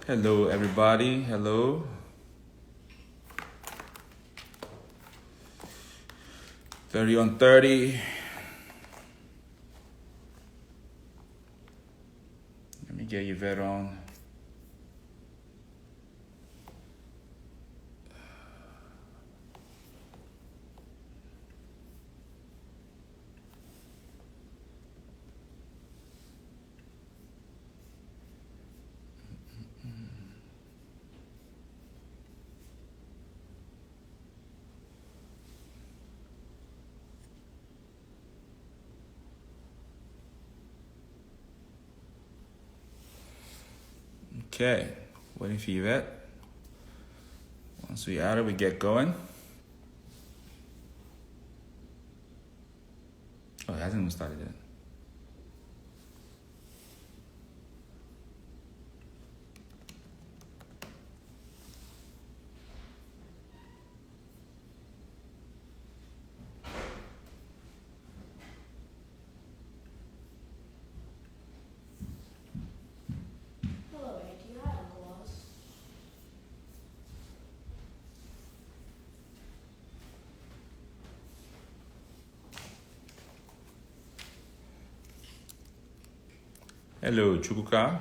Hello, everybody. Hello. 30 on 30. Let me get Yvette on. Okay, waiting for Yvette. Once we add it, we get going. Oh, it hasn't even started yet. Hello, Chukuka.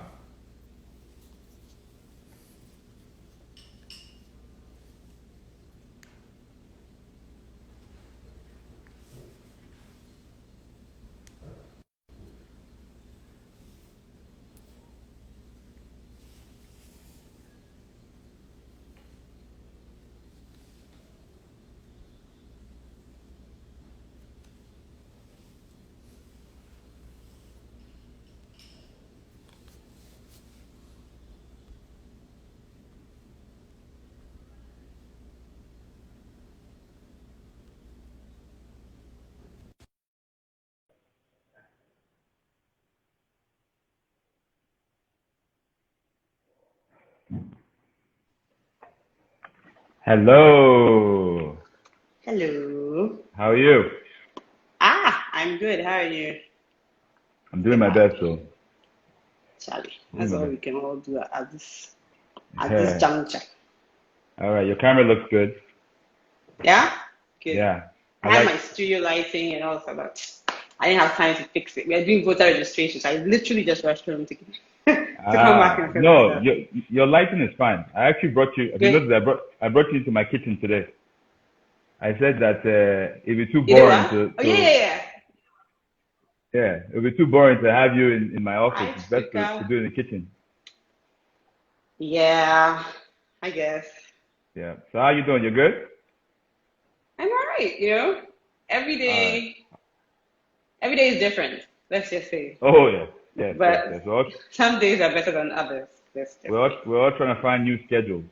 Hello. Hello. How are you? I'm good. How are you? I'm doing my best, though. Charlie, Doing that's my all we best. can all do at this Yeah. juncture. All right, your camera looks good. Yeah? Good. Yeah. I I had like. my studio lighting and all of that, but I didn't have time to fix it. We are doing voter registration, so I literally just rushed home to to come back and fix it No, up. your lighting is fine. I actually brought you. If you Good. noticed, I brought you into my kitchen today. I said that it'd be too You know boring what? to, Oh, yeah, to yeah, yeah. yeah, it'd be too boring to have you in my office. Hi, It's best to Chica. do it in the kitchen. Yeah, I guess. Yeah. So how you doing? You good? I'm all right, Every All right. day, every day is different, let's just say. Oh yes, yes, yes, yes. But some days are better than others. Let's just say. We're all trying to find new schedules.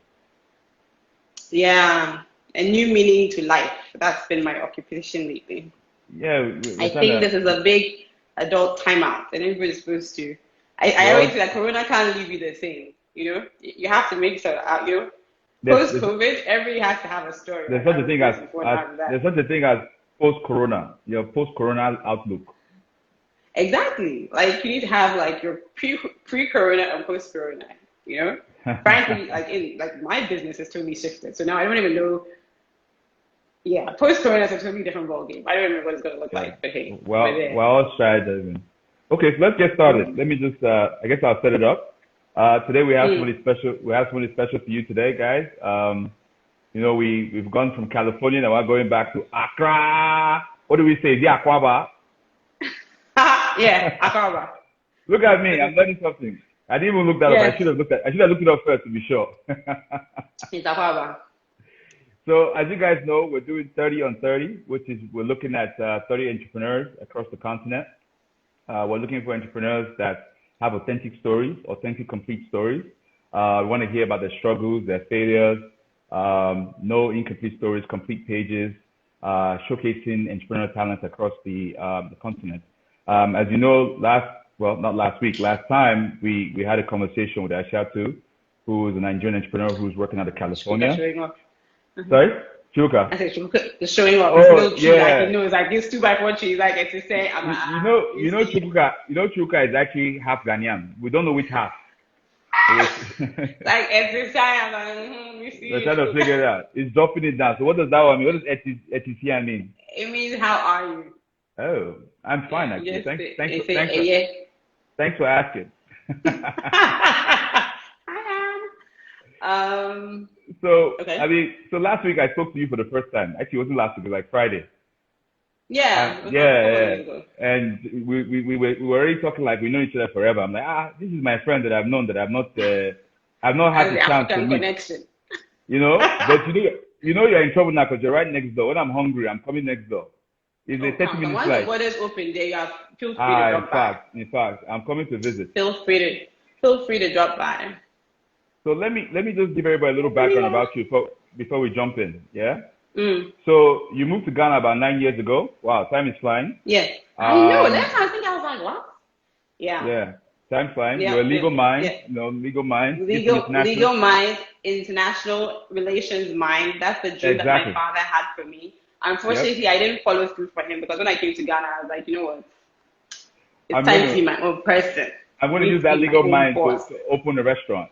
Yeah, a new meaning to life. That's been my occupation lately. Yeah, I we're trying think to. this is a big adult timeout, and everybody's supposed to. I We're always all. feel like Corona can't leave you the same. You have to make sure, There's post there's COVID, everybody has to have a story. there's Like, such I a was thing this before, now I'm there's that. such a thing as post corona. Your post corona outlook. Exactly. Like, you need to have like your pre Corona and post Corona. You know, frankly, like my business is totally shifted. So now I don't even know. Yeah, post Corona is a totally different ballgame. I don't even know what it's gonna look Yeah. like, but hey, we're Well, there. we're all strategizing. Okay, so let's get started. Let me just. I guess I'll set it up. Today we have Mm. somebody special. We have somebody special for you today, guys. We've gone from California, now we're going back to Accra. What do we say? The Aquaba. Yeah, Akaba. Look at me, I'm learning something. I didn't even look that up. Yes, I should have looked it up first to be sure. it's Akaba. So as you guys know, we're doing 30 on 30, which is we're looking at 30 entrepreneurs across the continent. We're looking for entrepreneurs that have authentic stories, authentic, complete stories. We want to hear about their struggles, their failures, no incomplete stories, complete pages, showcasing entrepreneurial talent across the continent. As you know, not last week, last time we had a conversation with Ashatu, who is a Nigerian entrepreneur who's working out of Shuka California. showing off. Sorry, Chuka. I said Shuka is showing off. His Oh little tree, like he yeah, knows, like this 2x4 tree, like it's to say, you, you see. Chuka is actually half Ghanaian. We don't know which half. It was Like every time, I'm like, you we're see, trying to figure it out. It's dropping it down. So what does that one mean? What does ETCI mean? it means how are you? Oh, I'm Yeah, fine you actually. just you say, Thanks eh, for yeah. thanks for asking. I am. So I Okay. mean, so last week I spoke to you for the first time. Actually, it wasn't last week. It was like Friday. Yeah, it was like a Yeah, couple of yeah. days ago. And we were already talking like we know each other forever. I'm like, this is my friend that I've known that I've not had And the the chance to African meet. connection. You know, but you know you're in trouble now because you're right next door. When I'm hungry, I'm coming next door. It's a Oh, 30 come, come. minute Once the flight. borders open, there you are. Feel free to drop by. In fact, I'm coming to visit. Feel free to drop by. So let me just give everybody a little background Yeah. about you before we jump in. Yeah. Mm. So you moved to Ghana about 9 years ago. Wow, time is flying. Yeah. I know. That's Um, how I think I was like, what? Yeah. yeah, time flying. Yeah. You're a Yeah. legal mind, Yeah. you know, legal mind, gifted international. Legal mind, international relations mind. That's the dream that my Exactly. father had for me. Yep. Unfortunately, I didn't follow through for him because when I came to Ghana, I was like, you know what? It's I'm time to gonna be my own person. I'm I gonna need use to that be my legal own mind boss. to open a restaurant.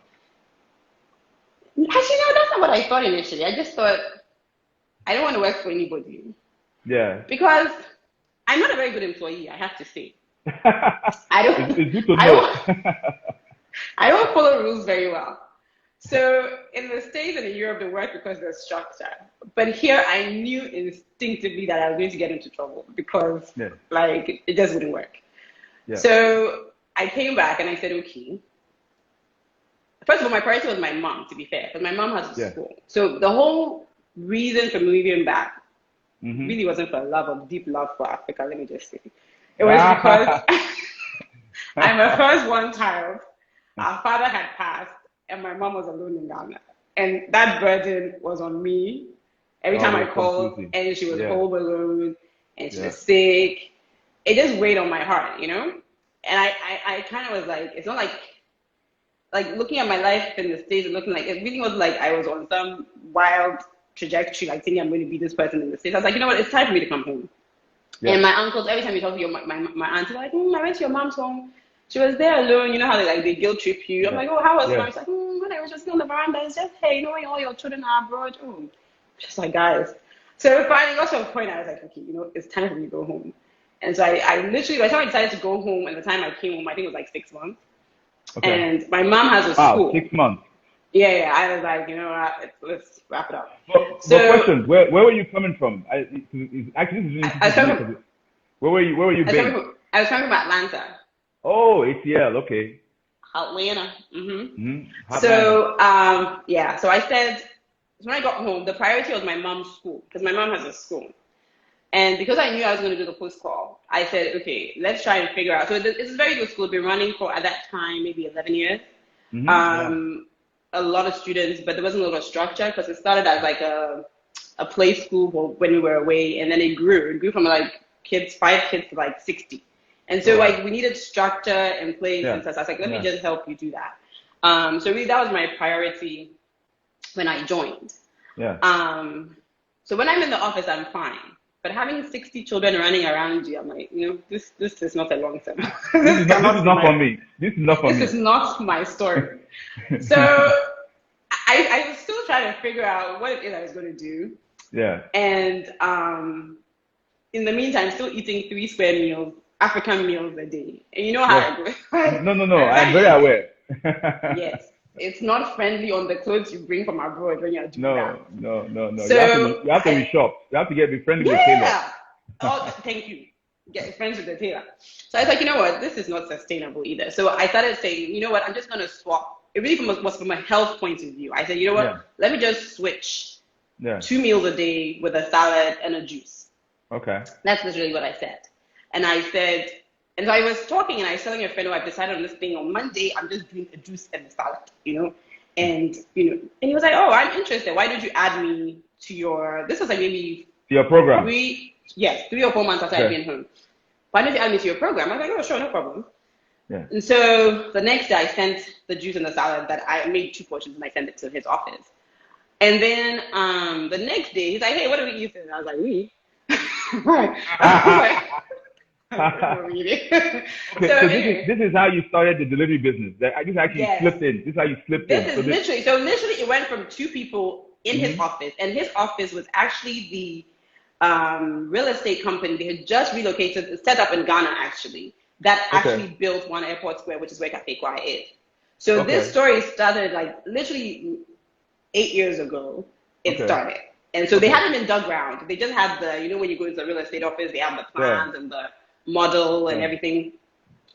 Actually, no, that's not what I thought initially. I just thought I don't want to work for anybody Yeah. because I'm not a very good employee. I have to say, I It's, don't, it's good to I know. don't, I don't follow rules very well. So in the States and in Europe, they work because there's structure. But here, I knew instinctively that I was going to get into trouble because, Yeah. like, it just wouldn't work. Yeah. So I came back and I said, okay. First of all, my priority was my mom, to be fair, because my mom has a Yeah. school. So the whole reason for moving back Mhm. really wasn't for love of deep love for Africa, let me just say. It was because I'm a first one child. Our father had passed, and my mom was alone in Ghana. And that burden was on me every time I Always called, completely. and she was Yeah. home alone, and she Yeah. was sick. It just weighed on my heart, you know? And I kind of was like, it's not like looking at my life in the States and looking like, it really was like I was on some wild trajectory, like thinking I'm going to be this person in the States. I was like, you know what, it's time for me to come home. Yeah. And my uncles, every time you talk to my aunts, they're like, I went to your mom's home. She was there alone. You know how they guilt trip you. I'm Yeah. like, oh, how was Yeah. mom? She's like, when I was just on the veranda, it's just, hey, you know, when all your children are abroad. Oh, just like, guys. So finally got to a point I was like, okay, you know, it's time for me to go home. And so I literally, by the time I decided to go home and the time I came home, I think it was like 6 months. Okay. And my mom has a Wow, school. 6 months. Yeah, I was like, you know what, let's wrap it up. But So question, where were you coming from? Actually, this is really I interesting was to me coming, because where were you based? I was coming from Atlanta. Oh, ATL. Okay. Atlanta. Atlanta. So yeah. So I said so when I got home, the priority was my mom's school because my mom has a school, and because I knew I was going to do the post call, I said, okay, let's try and figure out. So it's a very good school. It's been running for at that time maybe 11 years. Yeah. A lot of students, but there wasn't a lot of structure because it started as like a play school when we were away, and then it grew. It grew from like 5 kids to like 60. And so Oh, like wow. we needed structure in place Yeah. and so I was like, let me Yeah. just help you do that. So really that was my priority when I joined. Yeah. So when I'm in the office, I'm fine. But having 60 children running around you, I'm like, you know, this is not a long term. This is not for me. This is not for This me. is not my story. So I was still trying to figure out what it is I was going to do. Yeah. And in the meantime, still eating 3 square meals, African meals a day. And you know how Yes. I do. Right? No. I'm very aware. Yes. It's not friendly on the clothes you bring from abroad when you're doing that. No. So You have to be shopped. You have to be friendly with the tailor. yeah. Oh, thank you. Get friends with the tailor. So I was like, you know what? This is not sustainable either. So I started saying, you know what? I'm just going to swap. It really was from a health point of view. I said, you know what? Yeah. Let me just switch Yeah. 2 meals a day with a salad and a juice. Okay. That's literally what I said. And I said, and so I was talking and I was telling a friend, oh, I've decided on this thing on Monday, I'm just doing a juice and a salad, you know? And, you know, and he was like, oh, I'm interested. Why did you add me to this was like maybe Your program. 3 or 4 months after I'd been home. Why did you add me to your program? I was like, oh, sure, no problem. Yeah. And so the next day I sent the juice and the salad that I made 2 portions and I sent it to his office. And then the next day he's like, hey, what are we eating? And I was like, we? Right. Okay, So so anyway, this is how you started the delivery business. This actually yes. slipped in. This is how you slipped This in. So is this. literally, so literally it went from two people in his Hmm. office, and his office was actually the real estate company. They had just relocated, set up in Ghana actually, that Okay. actually built One Airport Square, which is where Cafe Kwae is. So this Okay. story started like literally 8 years ago. It Okay. started. And so they Okay. hadn't been dug ground. They just had the, when you go into the real estate office, they have the Yeah. plans and the model and Yeah. everything.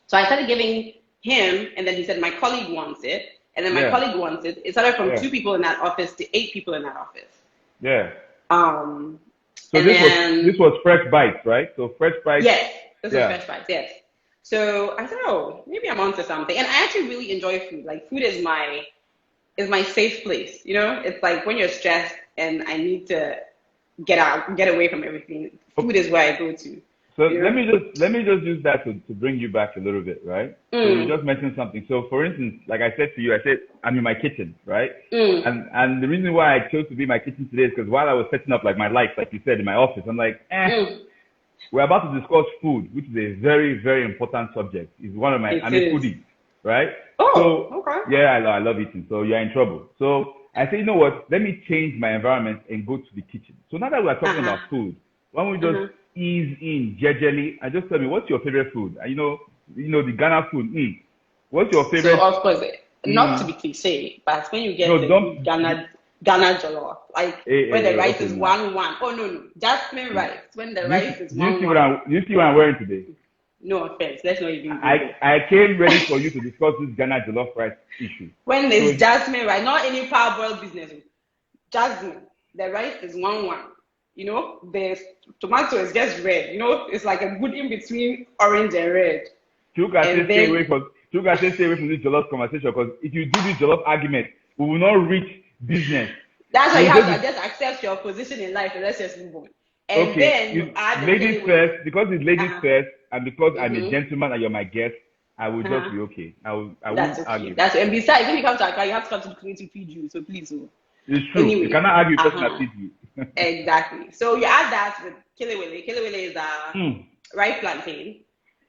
So I started giving him, and then he said, my colleague wants it. And then my Yeah. colleague wants it. It started from Yeah. 2 people in that office to 8 people in that office. Yeah. Um, So and then, this was Fresh Bites, right? So Fresh Bites. yes, this was Yeah. Fresh Bites, yes. So I said, oh, maybe I'm onto something. And I actually really enjoy food. Like food is my safe place. It's like when you're stressed and I need to get away from everything. Food is where I go to. So You know? let me just use that to bring you back a little bit, right? So you just mentioned something. So for instance, like I said to you, I said I'm in my kitchen, right? And the reason why I chose to be in my kitchen today is because while I was setting up like my lights, like you said, in my office, I'm like, we're about to discuss food, which is a very, very important subject. It's one of my, I'm a foodie, right? Oh, so okay. yeah, I love eating. So you're in trouble. So I say, you know what? Let me change my environment and go to the kitchen. So now that we're talking about food, why don't we just ease in jejely and just tell me what's your favorite food? And the Ghana food. What's your favorite? So of course, not to be cliche, but when you get No, the don't. good Ghana jollof, like when the rice Okay, is now. 1-1. Oh no, jasmine rice. When the Do rice is do you see 1-1. do you see what I'm wearing today? No offense, let's not even go there. I came ready for you to discuss this Ghana jollof rice issue. When there's jasmine rice, not any parboiled business. Jasmine, the rice is 1-1. The tomato is just red. It's like a good in between orange and red. You guys And stay then away from this jollof conversation because if you do this jollof argument, we will not reach business. that's why you have to just accept your position in life and let's just move on. And then you add the ladies first, because it's ladies first, and because I'm a Mhm. gentleman and you're my guest, I will just be okay. I That's won't okay. argue. And besides, if you come to Accra, you have to come to the community to feed you. So please, It's true. You anyway, cannot argue with person that feeds you. exactly. So you add that with kelewele. Kelewele is rice plantain,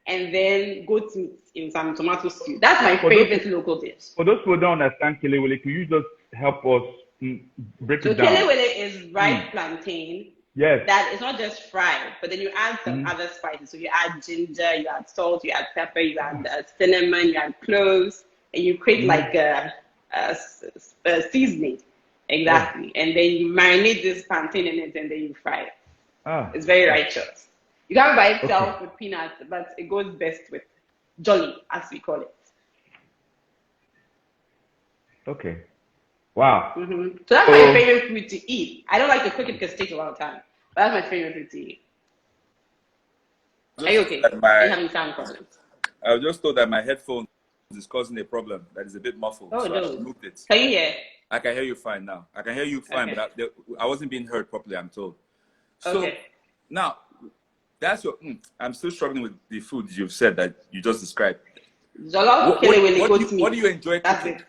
and then goat meat in some tomato stew. That's my favorite local dish. For those who don't understand kelewele, can you just help us break So it down? kelewele is rice plantain. Yes. That is not just fried, but then you add some other spices. So you add ginger, you add salt, you add pepper, you add cinnamon, you add cloves, and you create like a seasoning. Exactly. And then you marinate this plantain in it and then you fry it. It's very righteous. You can buy itself with peanuts, but it goes best with jolly, as we call it. Okay. Wow. So that's my favorite food to eat. I don't like to cook it because it takes a lot of time. But that's my favorite food to eat. Are you okay? Are you having sound problems? I was just told that my headphones is causing a problem. That is a bit muffled. Oh, so no. I moved it. Can you hear? I can hear you fine now. I can hear you fine, but I wasn't being heard properly, I'm told. So now, that's your. I'm still struggling with the food you've said that you just described. Jollof, what do you enjoy That's cooking? it.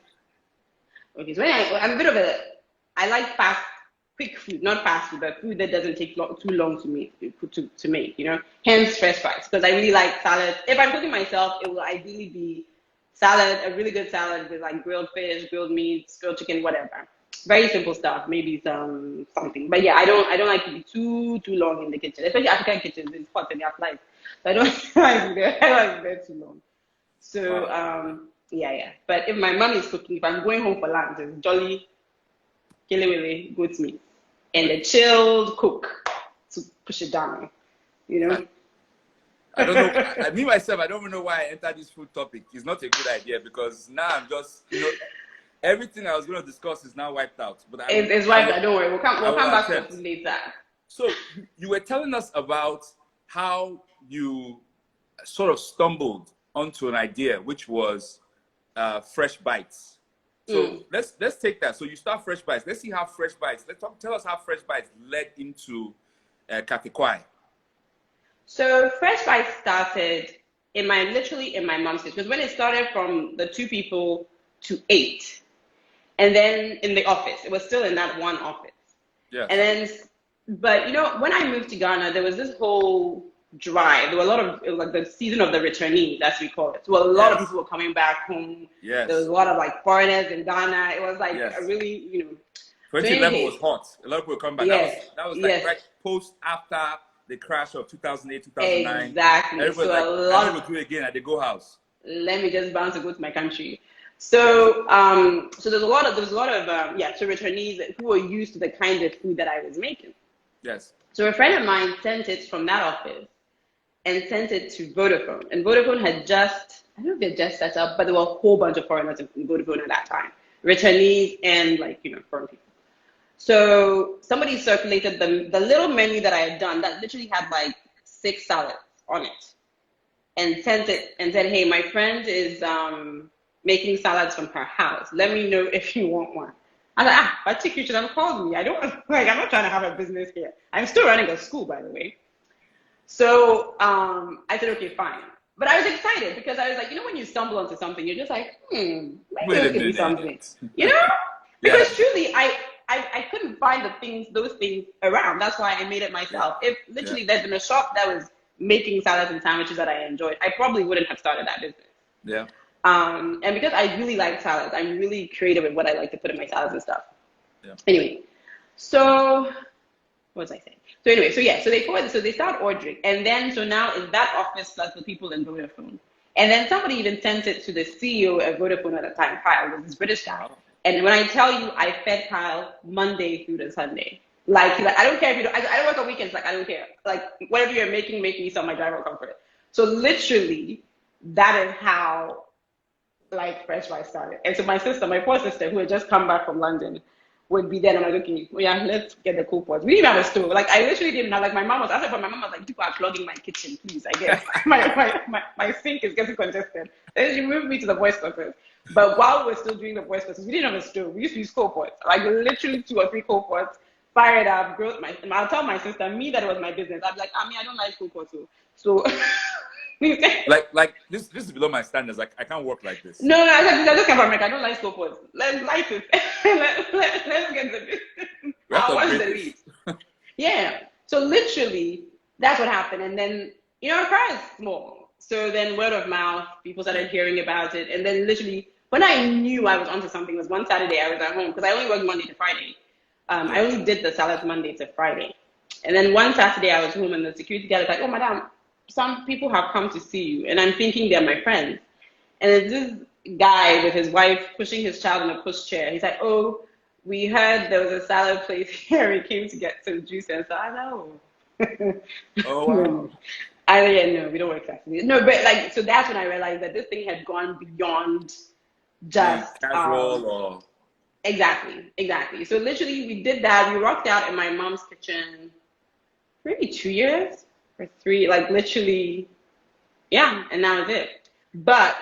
Okay, so I'm a bit of I like quick food, not fast food, but food that doesn't take too long to make, hence fresh fries, because I really like salad. If I'm cooking myself, it will ideally be salad, a really good salad with like grilled fish, grilled meats, grilled chicken, whatever. Very simple stuff, maybe something. But yeah, I don't like to be too long in the kitchen, especially African kitchens. It's hot and they have lights. So I don't like to be there too long. So yeah. But if my mom is cooking, if I'm going home for lunch, it's jolly, kelewele, goat meat, and a chilled cook to push it down. I don't know. Me myself, I don't even know why I entered this food topic. It's not a good idea because now I'm just, everything I was going to discuss is now wiped out. But it's wiped out. Don't worry. We'll come back to it later. So you were telling us about how you sort of stumbled onto an idea, which was Fresh Bites. So let's take that. So you start Fresh Bites. Let's see how Fresh Bites. Tell us how Fresh Bites led into Cafe Kwae. So Fresh Bites started literally in my mom's house, because when it started from the 2 people to 8, and then in the office, it was still in that one office. Yeah. And then, but when I moved to Ghana, there was this whole dry. There were a lot of, it was like the season of the returnees, as we call it. So a lot of people were coming back home. Yes. There was a lot of like foreigners in Ghana. It was like a really, 2011 was hot. A lot of people were coming back. Yes. That was like right post after the crash of 2008, 2009. Exactly. Everybody so a lot of people do it again at the Go House. Let me just bounce and go to my country. So so there's a lot of so returnees who were used to the kind of food that I was making. Yes. So a friend of mine sent it from that office and sent it to Vodafone. And Vodafone had just, I don't know if they just set up, but there were a whole bunch of foreigners in Vodafone at that time. Returnees and foreign people. So somebody circulated the little menu that I had done that literally had like 6 salads on it and sent it and said, hey, my friend is making salads from her house. Let me know if you want one. I was like, I think you should have called me. I'm not trying to have a business here. I'm still running a school, by the way. So I said, okay, fine. But I was excited because I was like, when you stumble onto something, you're just like, maybe it could be something. Because truly, I couldn't find those things around. That's why I made it myself. If literally there's been a shop that was making salads and sandwiches that I enjoyed, I probably wouldn't have started that business. Yeah. And because I really like salads, I'm really creative in what I like to put in my salads and stuff. Yeah. Anyway, so what was I saying? So anyway, so they start ordering, and then so now it's that office plus the people in Vodafone, and then somebody even sent it to the CEO of Vodafone at the time, Kyle, was this British guy. Wow. And when I tell you, I fed Kyle Monday through to Sunday. Like I don't care if you don't. I don't work on weekends. Like I don't care. Like whatever you're making, make me some. My driver will come for it. So literally, that is how Fresh Rice started. And so my poor sister, who had just come back from London, would be there. And I'm like, okay, let's get the cool pots. We didn't have a stove. I literally didn't have. My mom was. I said, but my mom was like, people are clogging my kitchen, please. I guess my sink is getting congested. Then she moved me to the boys' quarters. But while we were still doing the boys' quarters, we didn't have a stove. We used to use coal pots, literally 2 or 3 coal pots. Fire it up, I'll tell my sister, that it was my business. I'd be like, I don't like coal pots, so. This is below my standards. I can't work like this. No, I just came from America. I don't like slow pods. Let's light it. Let's get the business. What's the lead? Yeah. So literally, that's what happened. And then, Accra is small. So then word of mouth, people started hearing about it. And then literally, when I knew I was onto something, was one Saturday I was at home because I only worked Monday to Friday. I only did the salads Monday to Friday. And then one Saturday I was home and the security guy was like, oh, madam, some people have come to see you. And I'm thinking they're my friends. And it's this guy with his wife pushing his child in a pushchair. He's like, oh, we heard there was a salad place here. We came to get some juice. And so I know. Oh, wow. No, we don't work exactly. No, but so that's when I realized that this thing had gone beyond just casual or... Exactly. So literally we did that. We rocked out in my mom's kitchen maybe 2 years or 3, literally, and now it's it. But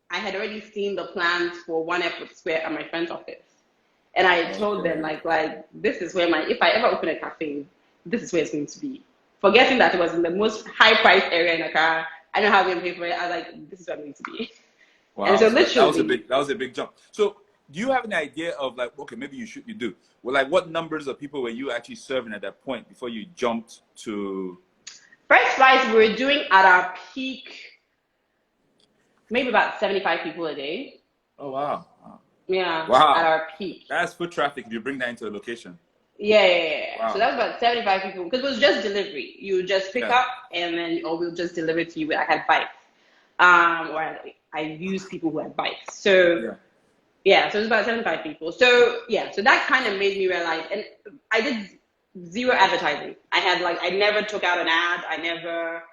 I had already seen the plans for One Airport Square at my friend's office. And I had told them this is where if I ever open a cafe, this is where it's going to be. Forgetting that it was in the most high priced area in Accra. I know how I'm going to pay for it. I was like, this is where I'm going to be. Wow. And so literally, that was a big jump. So do you have an idea of okay, maybe you do. Well, what numbers of people were you actually serving at that point before you jumped to? Fresh Rice, we were doing at our peak, maybe about 75 people a day. Oh, wow. Yeah. Wow. At our peak. That's foot traffic if you bring that into a location. Yeah. Wow. So that was about 75 people because it was just delivery. You just pick up and then, or we'll just deliver it to you. I had bikes. Or I use people who had bikes. So so it was about 75 people. So so that kind of made me realize, and I did 0 advertising. I never took out an ad. I never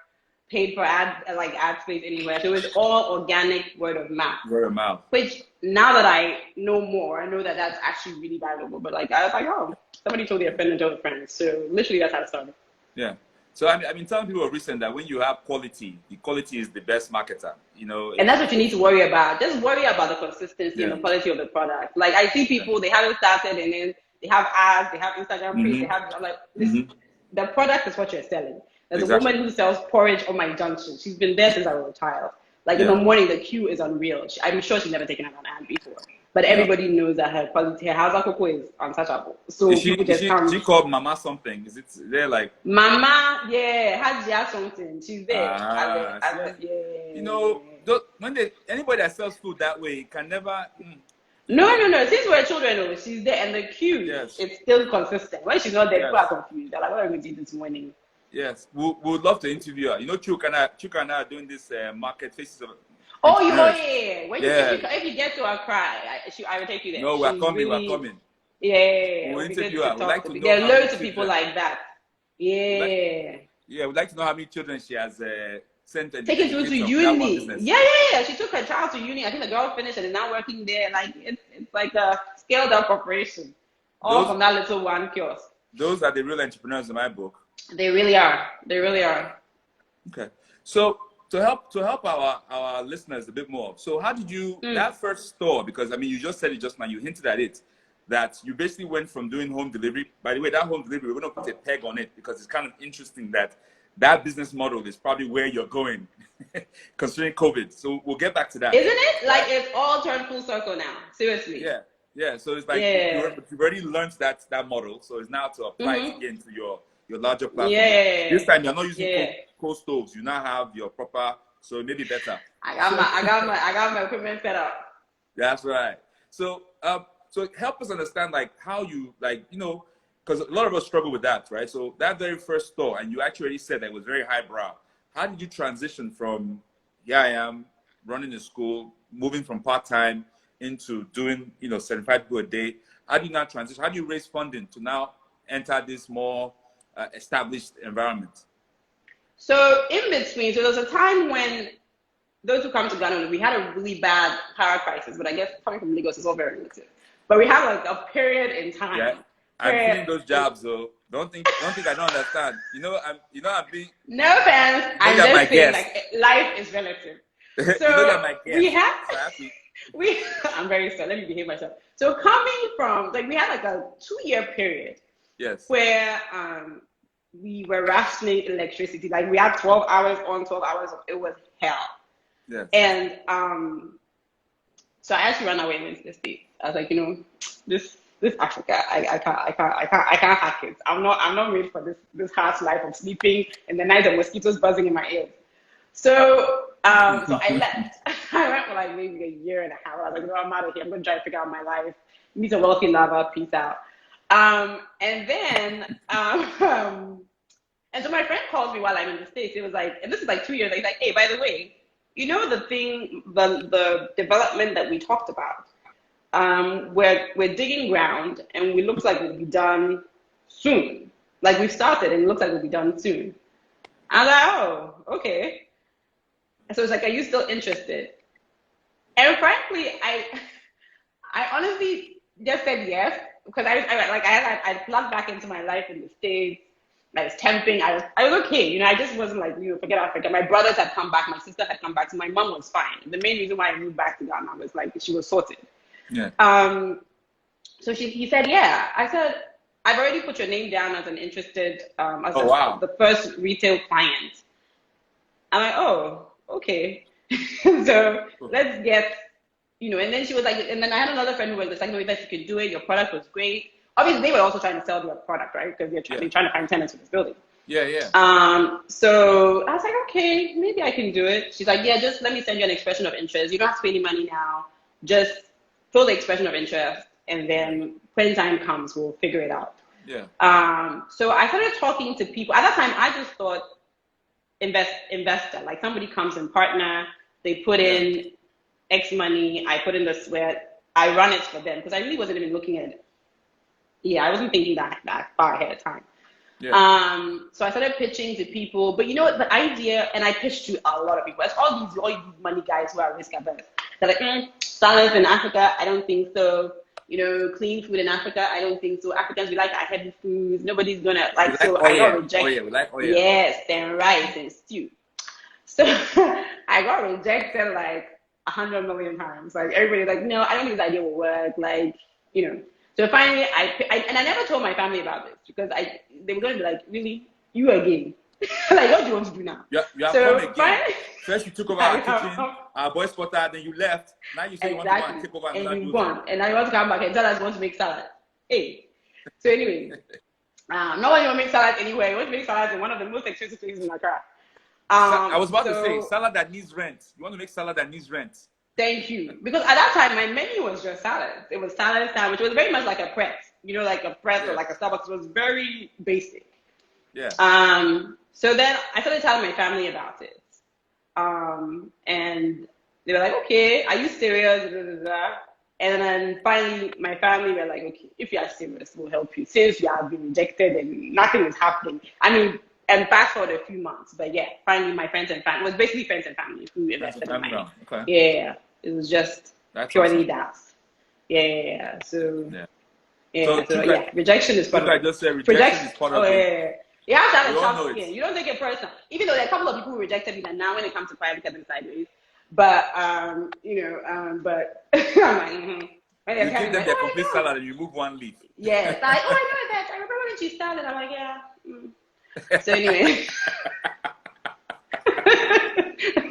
paid for ad space anywhere. So it was all organic word of mouth. Word of mouth. Which now that I know more, I know that that's actually really valuable. But I was like, oh, somebody told their friend and told a friend. So literally that's how it started. Yeah. So I mean, telling people recent that when you have quality, the quality is the best marketer. And that's what you need to worry about. Just worry about the consistency and the quality of the product. I see people, they haven't started and then they have ads, they have Instagram page, they have the product is what you're selling. There's a woman who sells porridge on my junction. She's been there since I was a child. In the morning, the queue is unreal. I'm sure she's never taken out an ad before. but everybody knows that her quality, her house cocoa is untouchable. So people just come. She called Mama something. Is it there like Mama? Yeah, Hajia something. She's there. Yeah. You know, anybody that sells food that way can never. No. Since we're children, she's there, and the queue, it's still consistent. When she's not there, people are confused. They're like, "What are we going to do this morning?" Yes, we would love to interview her. You know, Chukana are doing this market faces of. Oh, yeah. If you get to Accra, I will take you there. No, we're coming. Yeah, we'll interview her. We'd like to know there are loads of people like that. Yeah. We'd like to know how many children she has sent and taken through to uni. Yeah. She took her child to uni. I think the girl finished and is now working there. Like it's like a scaled up operation, all from that little one kiosk. Those are the real entrepreneurs in my book. They really are. Okay, so to help our listeners a bit more. So how did you that first store? Because I mean, you just said it just now. You hinted at it. That you basically went from doing home delivery. By the way, that home delivery, we're going to put a peg on it because it's kind of interesting that business model is probably where you're going, considering COVID. So we'll get back to that. Isn't it? Like it's all turned full circle now. Seriously. Yeah. So it's like you've already learned that model. So it's now to apply it again to your larger platform. Yeah. This time you're not using coal stoves. You now have your proper. So maybe better. I got my equipment set up. That's right. So so help us understand like how you because a lot of us struggle with that, right? So that very first store, and you actually said that it was very highbrow. How did you transition from here I am running a school, moving from part-time into doing 75 people a day? How do you now transition? How do you raise funding to now enter this more established environment? So in between, so there was a time when those who come to Ghana, we had a really bad power crisis, but I guess coming from Lagos is all very relative. But we have like a period in time. Yeah, I'm doing those jobs though. Don't think I don't understand. I'm being. No offense. I'm just saying like life is relative. So I'm very sorry. Let me behave myself. So coming from we had like a 2-year period. Yes. Where we were rationing electricity. Like we had 12 hours on, 12 hours off. It was hell. Yes. And so I actually ran away and went to the States. I was like, this Africa, I can't hack it. I'm not made for this harsh life of sleeping in the night and mosquitoes buzzing in my ears. So I left. I went for like maybe a year and a half. I was like, I'm out of here. I'm gonna try to figure out my life. Meet a wealthy lover. Peace out. And then and so my friend calls me while I'm in the States. It was like, and this is like 2 years. He's like, hey, by the way, the development that we talked about. We're digging ground and we looks like we'll be done soon. Like we've started and it looks like we'll be done soon. I was like, oh, okay. So it's like, are you still interested? And frankly, I honestly just said yes because I plugged back into my life in the States. I was temping. I was okay. I just wasn't like, forget Africa. My brothers had come back. My sister had come back. So my mom was fine. The main reason why I moved back to Ghana was like she was sorted. Yeah. So he said, yeah. I said, I've already put your name down as an interested, the first retail client. I'm like, oh, okay. So let's get, and then she was like, and then I had another friend who was like, no, Yvette, you could do it. Your product was great. Obviously, they were also trying to sell their product, right? Because they're trying to find tenants for this building. Yeah. So I was like, okay, maybe I can do it. She's like, yeah, just let me send you an expression of interest. You don't have to pay any money now. Just fill the expression of interest, and then when time comes, we'll figure it out. Yeah. So I started talking to people. At that time, I just thought investor, like somebody comes and partner, they put in X money, I put in the sweat, I run it for them because I really wasn't even looking at it. I wasn't thinking that far ahead of time. Yeah. So I started pitching to people, but the idea, and I pitched to a lot of people. It's all these money guys who are risk averse. They're like, salads in Africa, I don't think so. Clean food in Africa, I don't think so. Africans, we like our heavy foods. Nobody's gonna like. So I got rejected. We like oil. Yes, and rice and stew. So I got rejected like 100 million times. Like everybody's like, no, I don't think this idea will work. Like, So finally, I never told my family about this because they were going to be like, really, you again? Like, what do you want to do now? You have come again. First, you took over our our boy spotter, then you left. Now you say you want to go and take over and you gone, and now you want to come back and tell us you want to make salad. Hey, so anyway, no one you want to make salad anywhere. You want to make salad in one of the most expensive places in Accra. I was about to say salad that needs rent. You want to make salad that needs rent. Thank you. Because at that time, my menu was just salad. It was salad sandwich. It was very much like a press. You know, like a press or like a Starbucks. It was very basic. Yeah. So then I started telling my family about it. And they were like, okay, are you serious? Blah, blah, blah. And then finally, my family were like, okay, if you are serious, we'll help you. Since you have been rejected and nothing is happening. I mean, and fast forward a few months. But yeah, finally, my friends and family, it was basically friends and family who invested in money. Okay. Yeah, it was just purely that. Yeah. So, rejection is part of it. I just said rejection is part of it. You have to have a tough skin. You don't take it personal. Even though there are a couple of people who rejected me, and now when it comes to Kwae, I look at them sideways. But, but I'm like, you give them their complete salad and you move one leaf. Yes. Like, oh, I know that. I remember when she started. I'm like, yeah. So anyway.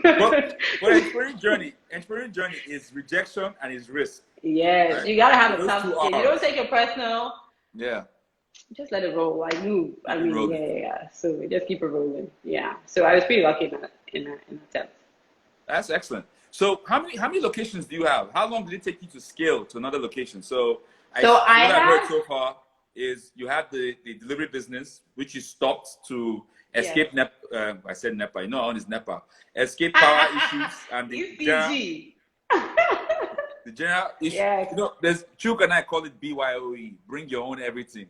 but entrepreneurial journey is rejection and is risk. Yes, right? You gotta have a tough skin. You don't take it personal. Yeah. Just let it roll. Like move. I mean, yeah. So just keep it rolling. Yeah. So I was pretty lucky in that sense. That's excellent. So how many locations do you have? How long did it take you to scale to another location? So I've heard so far is you have the delivery business, which you stopped to escape I said NEPA. You know, our own is NEPA. Escape power issues and the general issue. Yes. You know, there's Chuk and I call it BYOE. Bring your own everything.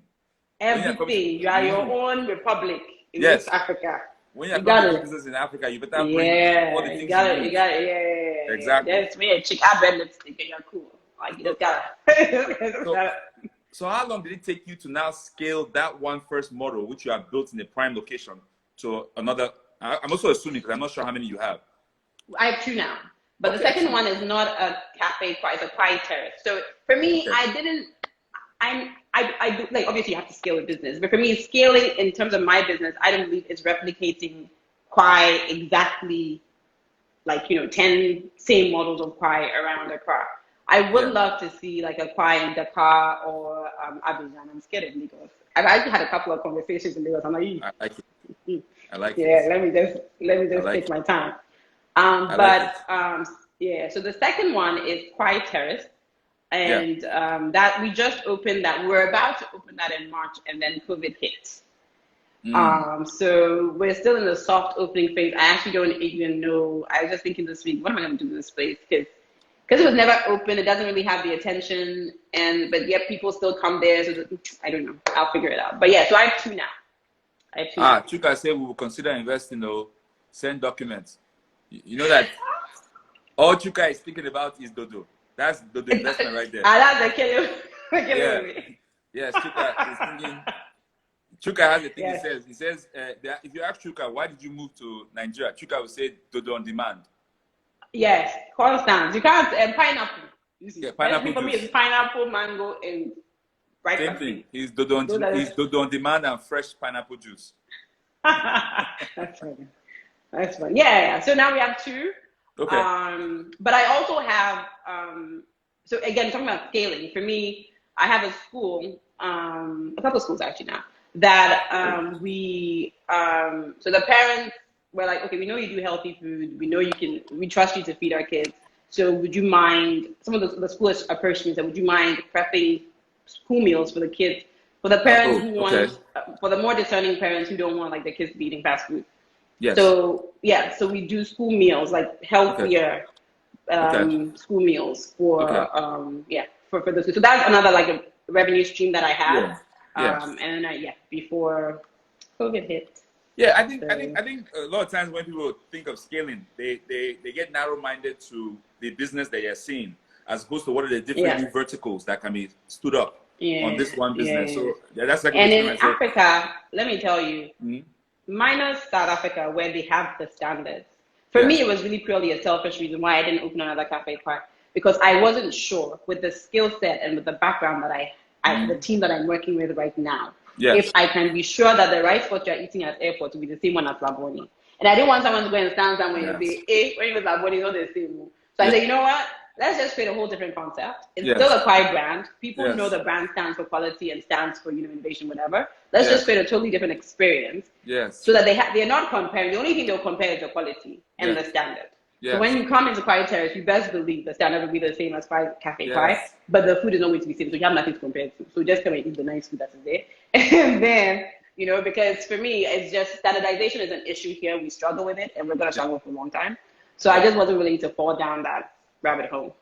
Everything. You are your own republic in East Africa. When you're doing business in Africa, you better bring all the things you got it. Exactly. That's me. Chick, I bet lipstick and you're cool. Like, you just gotta. So how long did it take you to now scale that one first model, which you have built in a prime location, to another? I'm also assuming, because I'm not sure how many you have. I have 2 now. But the second one is not a Cafe Kwae, it's a Kwae Terrace. So for me, I do, like, obviously you have to scale a business, but for me, scaling in terms of my business, I don't believe is replicating Kwae exactly, like, 10 same models of Kwae around Accra. I would love to see like a Kwae in Dakar or Abidjan. I'm scared of Lagos. I've actually had a couple of conversations in Lagos. I'm like, I like it. I like it. Yeah, let me just take my time. So the second one is Kwae Terrace. And that we just opened that. We're about to open that in March, and then COVID hit. So we're still in the soft opening phase. I actually don't even know. I was just thinking this week, what am I going to do with this place? Because it was never open. It doesn't really have the attention, but yet people still come there. So I don't know. I'll figure it out. But yeah, so I have 2 now. Chuka said we will consider investing, though. Send documents. You know that all Chuka is thinking about is Dodo. That's the investment right there. That's the killer. Yes, Chuka is thinking. Chuka has a thing he says, if you ask Chuka, why did you move to Nigeria? Chuka will say Dodo on demand. Yes, constant. You can't, pineapple. You see, pineapple for me, it's pineapple, mango, and rice. Same thing. He's Dodo on demand and fresh pineapple juice. That's fun. Yeah. So now we have 2. Okay. But I also have, so again, talking about scaling, for me, I have a school, a couple of schools actually now, that so the parents were like, okay, we know you do healthy food. We know we trust you to feed our kids. So would you mind, some of the schools approached me and said, would you mind prepping school meals for the kids, for the parents who want, for the more discerning parents who don't want like their kids to be eating fast food. Yes. So we do school meals, like healthier school meals for the school. So that's another like a revenue stream that I have. Before COVID hit. Yeah, I think a lot of times when people think of scaling, they get narrow-minded to the business that you're seeing, as opposed to what are the different new verticals that can be stood up on this one business. So that's like. And in Africa, let me tell you. Minus South Africa, where they have the standards. For me, it was really purely a selfish reason why I didn't open another Cafe Kwae, because I wasn't sure with the skill set and with the background that the team that I'm working with right now, if I can be sure that the rice pot you're eating at airport will be the same one as Laboni. And I didn't want someone to go and stand somewhere and Yes. say, hey, when you go to our body, it's not the same. So I said, you know what? Let's just create a whole different concept. It's Yes. still a Kwae brand. People Yes. know the brand stands for quality and stands for innovation, whatever. Let's just create a totally different experience. Yes. So that they're not comparing. The only thing they'll compare is the quality and the standard. Yes. So when you come into Kwae Terrace, you best believe the standard will be the same as Cafe Kwae, Yes. but the food is not going to be the same. So you have nothing to compare to. So just come and eat the nice food that is there. And then, because for me, it's just standardization is an issue here. We struggle with it, and we're going to struggle for a long time. So I just wasn't willing to fall down that rabbit hole.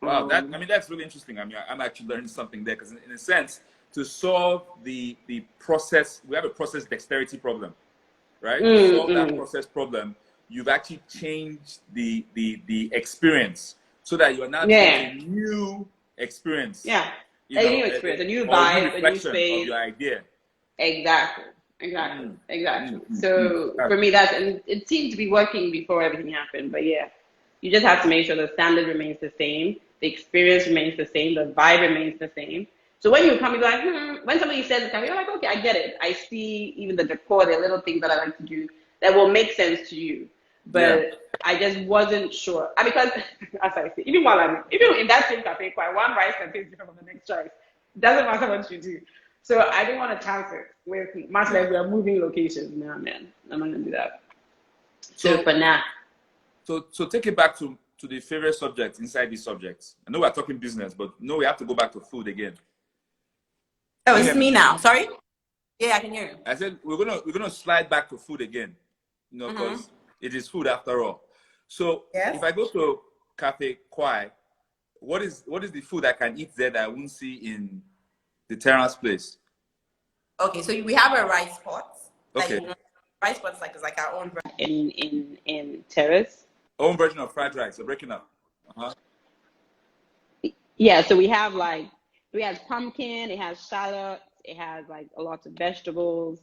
Wow, that's really interesting. I mean, I'm actually learning something there because, in a sense, to solve the process, we have a process dexterity problem, right? To solve that process problem, you've actually changed the experience so that you're now taking a new experience. Yeah, a new experience, a new vibe, a new space of your idea. Exactly. So for me, and it seemed to be working before everything happened. But yeah, you just have to make sure the standard remains the same, the experience remains the same, the vibe remains the same. So when you come, you're like, when somebody says something, you're like, okay, I get it. I see even the decor, the little things that I like to do that will make sense to you. But I just wasn't sure. Because, as I say, even in that same Cafe Kwae, one rice can taste different from the next rice. It doesn't matter what you do. So I didn't want to chance it with much like we are moving locations. Nah, man, I'm not gonna do that. So for now. So take it back to the favorite subject inside these subjects. I know we're talking business, but no, we have to go back to food again. Oh, it's me now. Sorry. Yeah, I can hear you. I said we're gonna slide back to food again, because it is food after all. So if I go to Cafe Kwae, what is the food I can eat there that I won't see in the Terrace place? Okay, so we have a rice pot. Okay. Rice pot is like our own brand in Terrace. Own version of fried rice. So breaking up. Yeah, so we have pumpkin, it has shallots, it has like a lot of vegetables,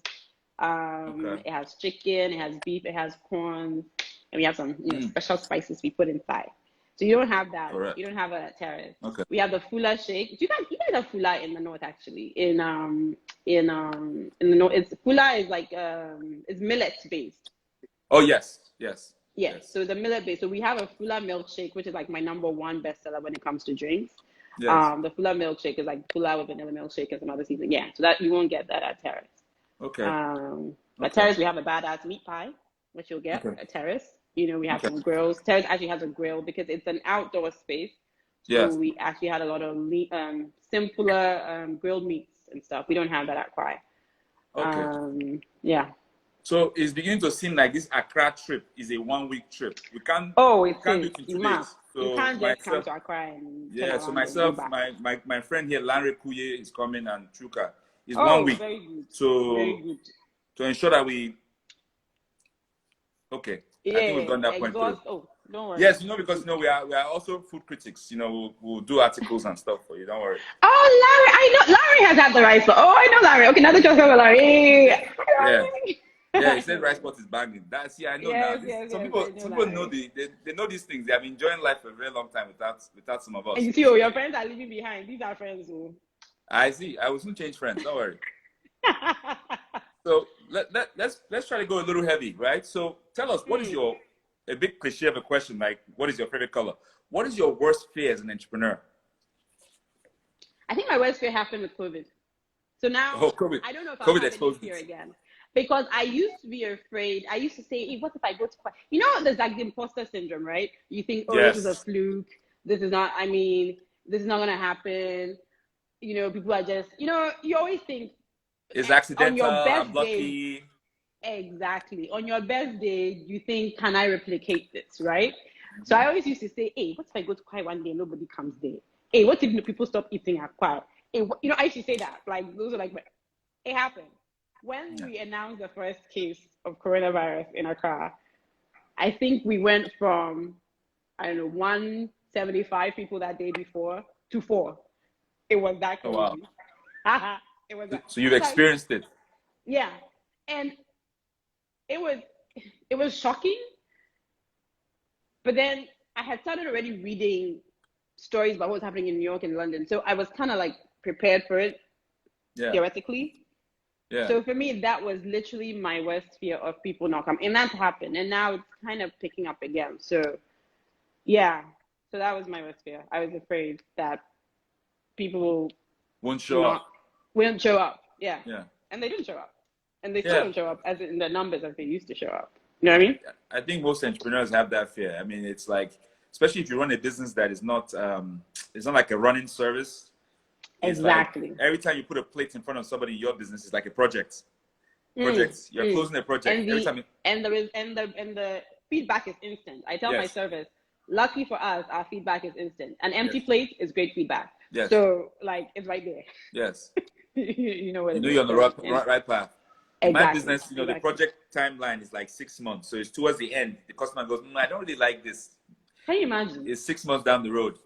it has chicken, it has beef, it has corn, and we have some special spices we put inside. So you don't have that. Correct. You don't have a Terrace. Okay. We have the fula shake. You guys have fula in the north actually. In the north, fula is like it's millet based. Oh yes. Yes. So the millet based. So we have a fula milkshake, which is like my #1 bestseller when it comes to drinks. Yes. The fula milkshake is like fula with vanilla milkshake and some other seasoning. Yeah. So that you won't get that at Terrace. Okay. At Terrace we have a badass meat pie, which you'll get at Terrace. We have some grills. Terrace actually has a grill because it's an outdoor space. So we actually had a lot of simpler grilled meats and stuff. We don't have that at Kwae. Okay. Yeah. So it's beginning to seem like this Accra trip is a 1-week trip. We can't. Oh, we can't do it in 2 days. So you can't just come to Accra and so myself, my friend here, Lanre Kuye, is coming, and Chuka is 1 week. Very good. So very good. To ensure that we. Okay. I think we've done that point through. Oh, don't worry. Yes, because we are also food critics. We'll do articles and stuff for you. Don't worry. Oh, Larry, I know Larry has had the rice pot. Oh, I know Larry. Okay, now that you're talking about Larry. Yeah, he said rice pot is banging. I know now. Some people know they know these things. They have been enjoying life for a very long time without some of us. And you see, your friends are leaving behind. These are friends who. I see. I will soon change friends. Don't worry. So let's try to go a little heavy, right? So tell us, what is a big cliche of a question, like what is your favorite color? What is your worst fear as an entrepreneur? I think my worst fear happened with COVID. So now COVID. I don't know if COVID I'll have any fear again. Because I used to be afraid. I used to say, hey, what if I go to Kwae? There's like the imposter syndrome, right? You think, this is a fluke. This is not going to happen. People are just, you always think, it's accidental, on your best I'm lucky. Day, exactly. On your best day, you think, can I replicate this, right? So I always used to say, hey, what if I go to Kwae one day and nobody comes there? Hey, what if people stop eating at Kwae? Hey, I used to say that. Like, those are like, it happened. When we announced the first case of coronavirus in Accra, I think we went from, 175 people that day before to 4. It was that crazy. Oh, wow. So you've experienced it. Yeah. And it was shocking. But then I had started already reading stories about what's happening in New York and London. So I was kind of like prepared for it theoretically. Yeah. So for me, that was literally my worst fear of people not coming. And that happened. And now it's kind of picking up again. So yeah. So that was my worst fear. I was afraid that people Won't show up. won't show up. Yeah. Yeah. And they didn't show up. And they still Yeah. don't show up as in the numbers as they used to show up. You know what I mean? I think most entrepreneurs have that fear. I mean, it's like, especially if you run a business that is not, it's not like a running service. It's Exactly. like every time you put a plate in front of somebody in your business, it's like a project. You're closing a project. And the feedback is instant. I tell my service, lucky for us, our feedback is instant. An empty plate is great feedback. Yes. So like it's right there. Yes. You know what it is. You're on the right path. In my business, the project timeline is like 6 months. So it's towards the end. The customer goes, I don't really like this. Can you imagine? It's 6 months down the road.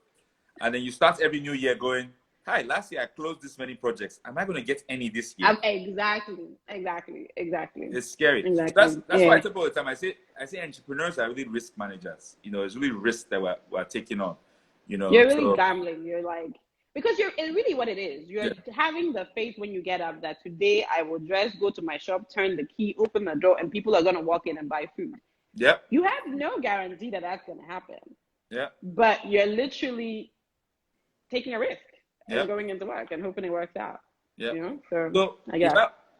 And then you start every new year going, hi, last year I closed this many projects. Am I going to get any this year? Exactly. It's scary. Exactly. So that's why I tell people all the time. I say entrepreneurs are really risk managers. It's really risk that we're taking on. You're really gambling. You're like, because it's really what it is. You're having the faith when you get up that today I will just go to my shop, turn the key, open the door, and people are going to walk in and buy food. Yep. You have no guarantee that that's going to happen. Yeah. But you're literally taking a risk and going into work and hoping it works out. Yeah. So I guess.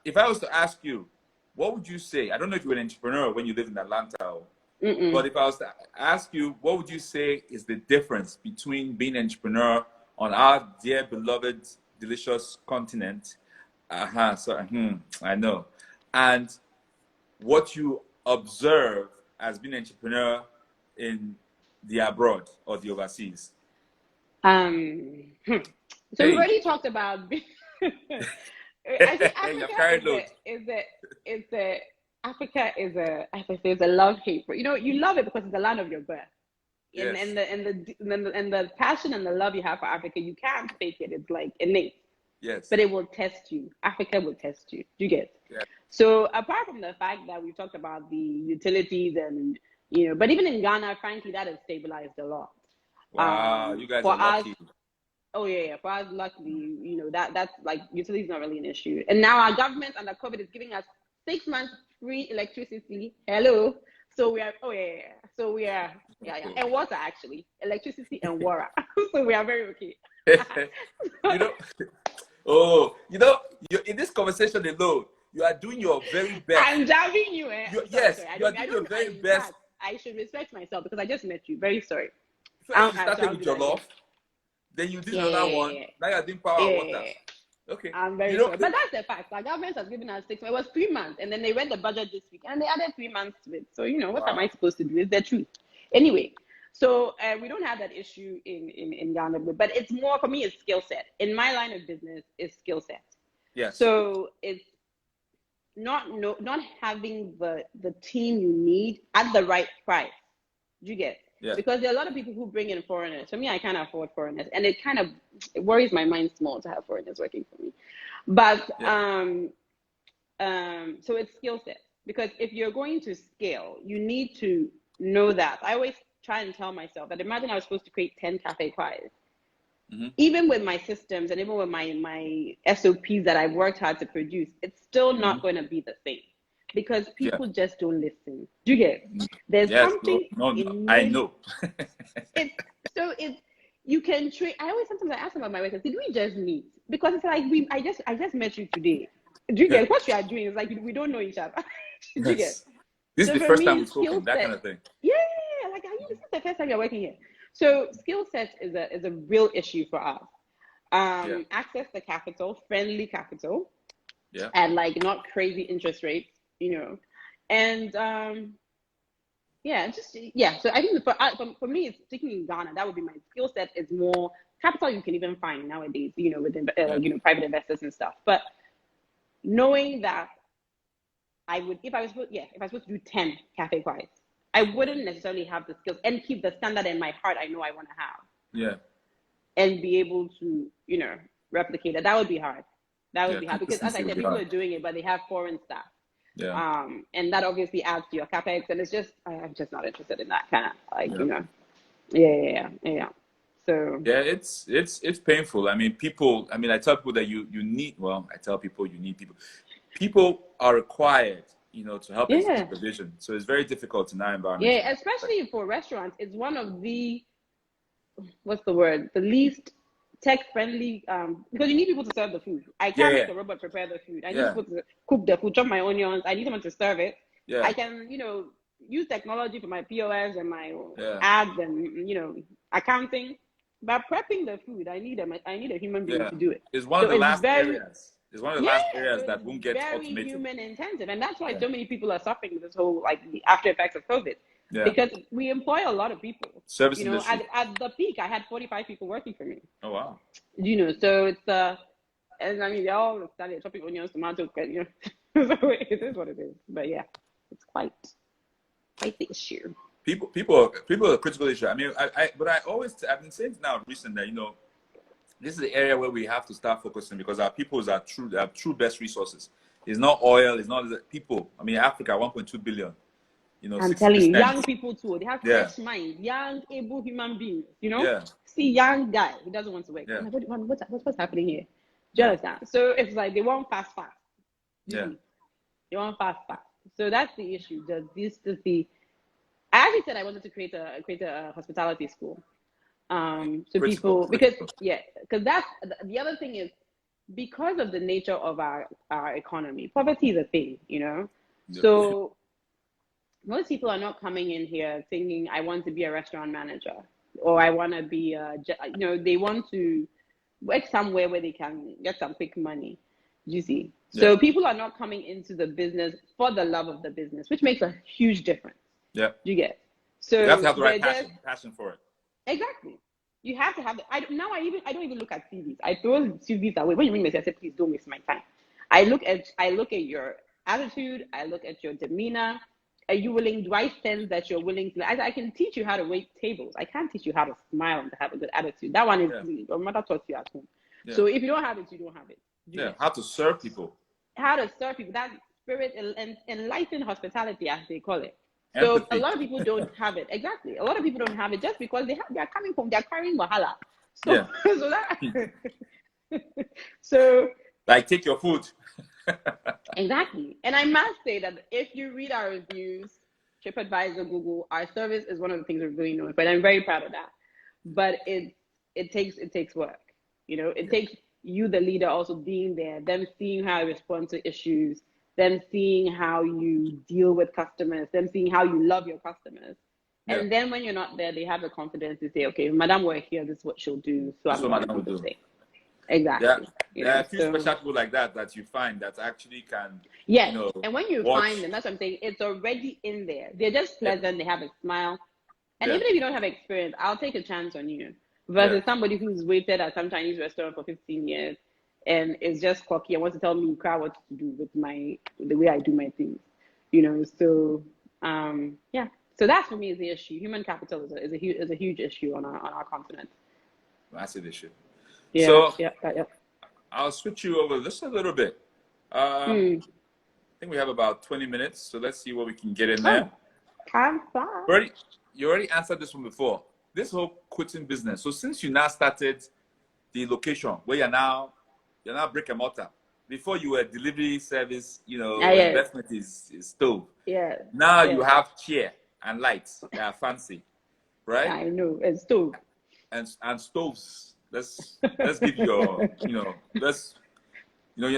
If I was to ask you, what would you say? I don't know if you were an entrepreneur when you lived in Atlanta, but if I was to ask you, what would you say is the difference between being an entrepreneur on our dear, beloved, delicious continent, I know, and what you observe as being an entrepreneur in the abroad or the overseas? So we've already talked about. I think Africa is a love-hate. You love it because it's the land of your birth. Yes. And the passion and the love you have for Africa, you can't fake it. It's like innate. Yes. But it will test you. Africa will test you. Do you get? Yeah. So apart from the fact that we've talked about the utilities and but even in Ghana, frankly, that has stabilized a lot. Wow, you guys are lucky. Oh yeah. For us, luckily, that's like utilities not really an issue. And now our government under COVID is giving us 6 months free electricity. Hello. So we are. Oh yeah. So we are. Yeah. And water actually, electricity and water. So we are very okay. You're in this conversation alone, you are doing your very best. I'm jabbing you, eh? You are doing your very best. I should respect myself because I just met you. Very sorry. So you started with jollof, then you did another one. Now you're doing power water. Okay. I'm very sorry. But that's the fact. Our government has given us 6 months. It was 3 months. And then they read the budget this week and they added 3 months to it. So, what am I supposed to do? It's the truth. Anyway, so we don't have that issue in Ghana. But it's more, for me, it's skill set. In my line of business, it's skill set. Yes. So it's not having the team you need at the right price. Do you get? Yeah. Because there are a lot of people who bring in foreigners. For me, I can't afford foreigners, and it worries my mind small to have foreigners working for me. But so it's skill set, because if you're going to scale, you need to know that. I always try and tell myself that imagine I was supposed to create 10 Cafe Kwaes. Mm-hmm. Even with my systems and even with my SOPs that I've worked hard to produce, it's still not going to be the same. Because people just don't listen. Do you get? There's something. No, I know. You can train. Sometimes I ask about my workers, did we just meet? Because it's like I just met you today. Do you get what you are doing? It's like we don't know each other. Do you get? This is the first time we've spoken, that kind of thing. Yeah. Like this is the first time you're working here. So skill set is a real issue for us. Access to capital, friendly capital, and like not crazy interest rates. And So I think for me, it's sticking in Ghana. That would be my skill set. Is more capital you can even find nowadays. Within private investors and stuff. But knowing that I would, if I was supposed to do 10 Cafe Kwaes, I wouldn't necessarily have the skills and keep the standard in my heart I know I want to have. Yeah. And be able to replicate it. That would be hard. Because as I said, people are doing it, but they have foreign staff. Yeah. And that obviously adds to your capex, and it's just I'm just not interested in that kind of Yeah. So it's painful. I mean, I tell people that you need. Well, I tell people you need people. people are required, to help Yeah. execute the vision. So it's very difficult in our environment. Yeah, especially for restaurants. It's one of the, the least tech-friendly, because you need people to serve the food. I can't make a robot prepare the food. I need people to cook the food, chop my onions. I need someone to serve it. Yeah. I can, use technology for my POS and my ads and, accounting. But prepping the food, I need a human being to do it. It's one of the last areas. It's one of the last areas that won't get very automated. Human intensive, and that's why so many people are suffering with this whole the after effects of COVID. Yeah. Because we employ a lot of people. Service industry. At the peak, I had 45 people working for me. Oh wow! So it's and I mean they're all studying chopping onions, tomatoes, so it is what it is. But yeah, it's quite the issue. People are a critical issue. I mean, I've been saying now recently that this is the area where we have to start focusing, because our peoples are true best resources. It's not oil, it's not people. I mean, Africa, 1.2 billion. I'm telling you, young people too. They have fresh minds, young, able human beings. See, young guy, he doesn't want to work. Yeah. What's happening here? Do you understand? So it's like they want fast. Yeah. They want fast. So that's the issue. I actually said I wanted to create a hospitality school. Because that's the other thing is, because of the nature of our economy, poverty is a thing, So most people are not coming in here thinking, I want to be a restaurant manager, or I want to be they want to work somewhere where they can get some quick money. You see? So people are not coming into the business for the love of the business, which makes a huge difference. Yeah. You get? So you have to have the right passion for it. Exactly. You have to have I don't even look at CVs. I throw CVs away. When you ring me, I say, please don't waste my time. I look at your attitude. I look at your demeanor. Are you willing? Do I sense that you're willing to? I can teach you how to wait tables. I can't teach you how to smile and to have a good attitude. That one is your mother taught you at home. Yeah. So if you don't have it, you don't have it. How to serve people. How to serve people. That spirit and enlightened hospitality, as they call it. So empathy. A lot of people don't have it. Exactly. A lot of people don't have it just because they're coming home, they're carrying wahala. So, so like, take your food. Exactly. And I must say that if you read our reviews, TripAdvisor, Google, our service is one of the things we're really known for, and I'm very proud of that. But it takes work. It takes you, the leader, also being there, them seeing how you respond to issues, them seeing how you deal with customers, them seeing how you love your customers. Yeah. And then when you're not there, they have the confidence to say, okay, Madam, we're here, this is what she'll do. So that's I'm what Madam will do. Exactly. Yeah. There are a few special people like that you find that actually can. Yes. And when you find them, that's what I'm saying, it's already in there. They're just pleasant, they have a smile. And even if you don't have experience, I'll take a chance on you. Versus somebody who's waited at some Chinese restaurant for 15 years. And it's just cocky and wants to tell me what to do with the way I do my things, So so that for me is the issue. Human capital is a huge issue on our continent. Massive issue. Yeah. So I'll switch you over just a little bit. I think we have about 20 minutes, so let's see what we can get in there. Time flies. You already answered this one before. This whole quitting business. So since you now started the location where you're now brick and mortar. Before you were delivery service, investment is stove. Yeah. Now you have chair and lights. They are fancy, right? I know, and stove. And stoves. Let's give your, you're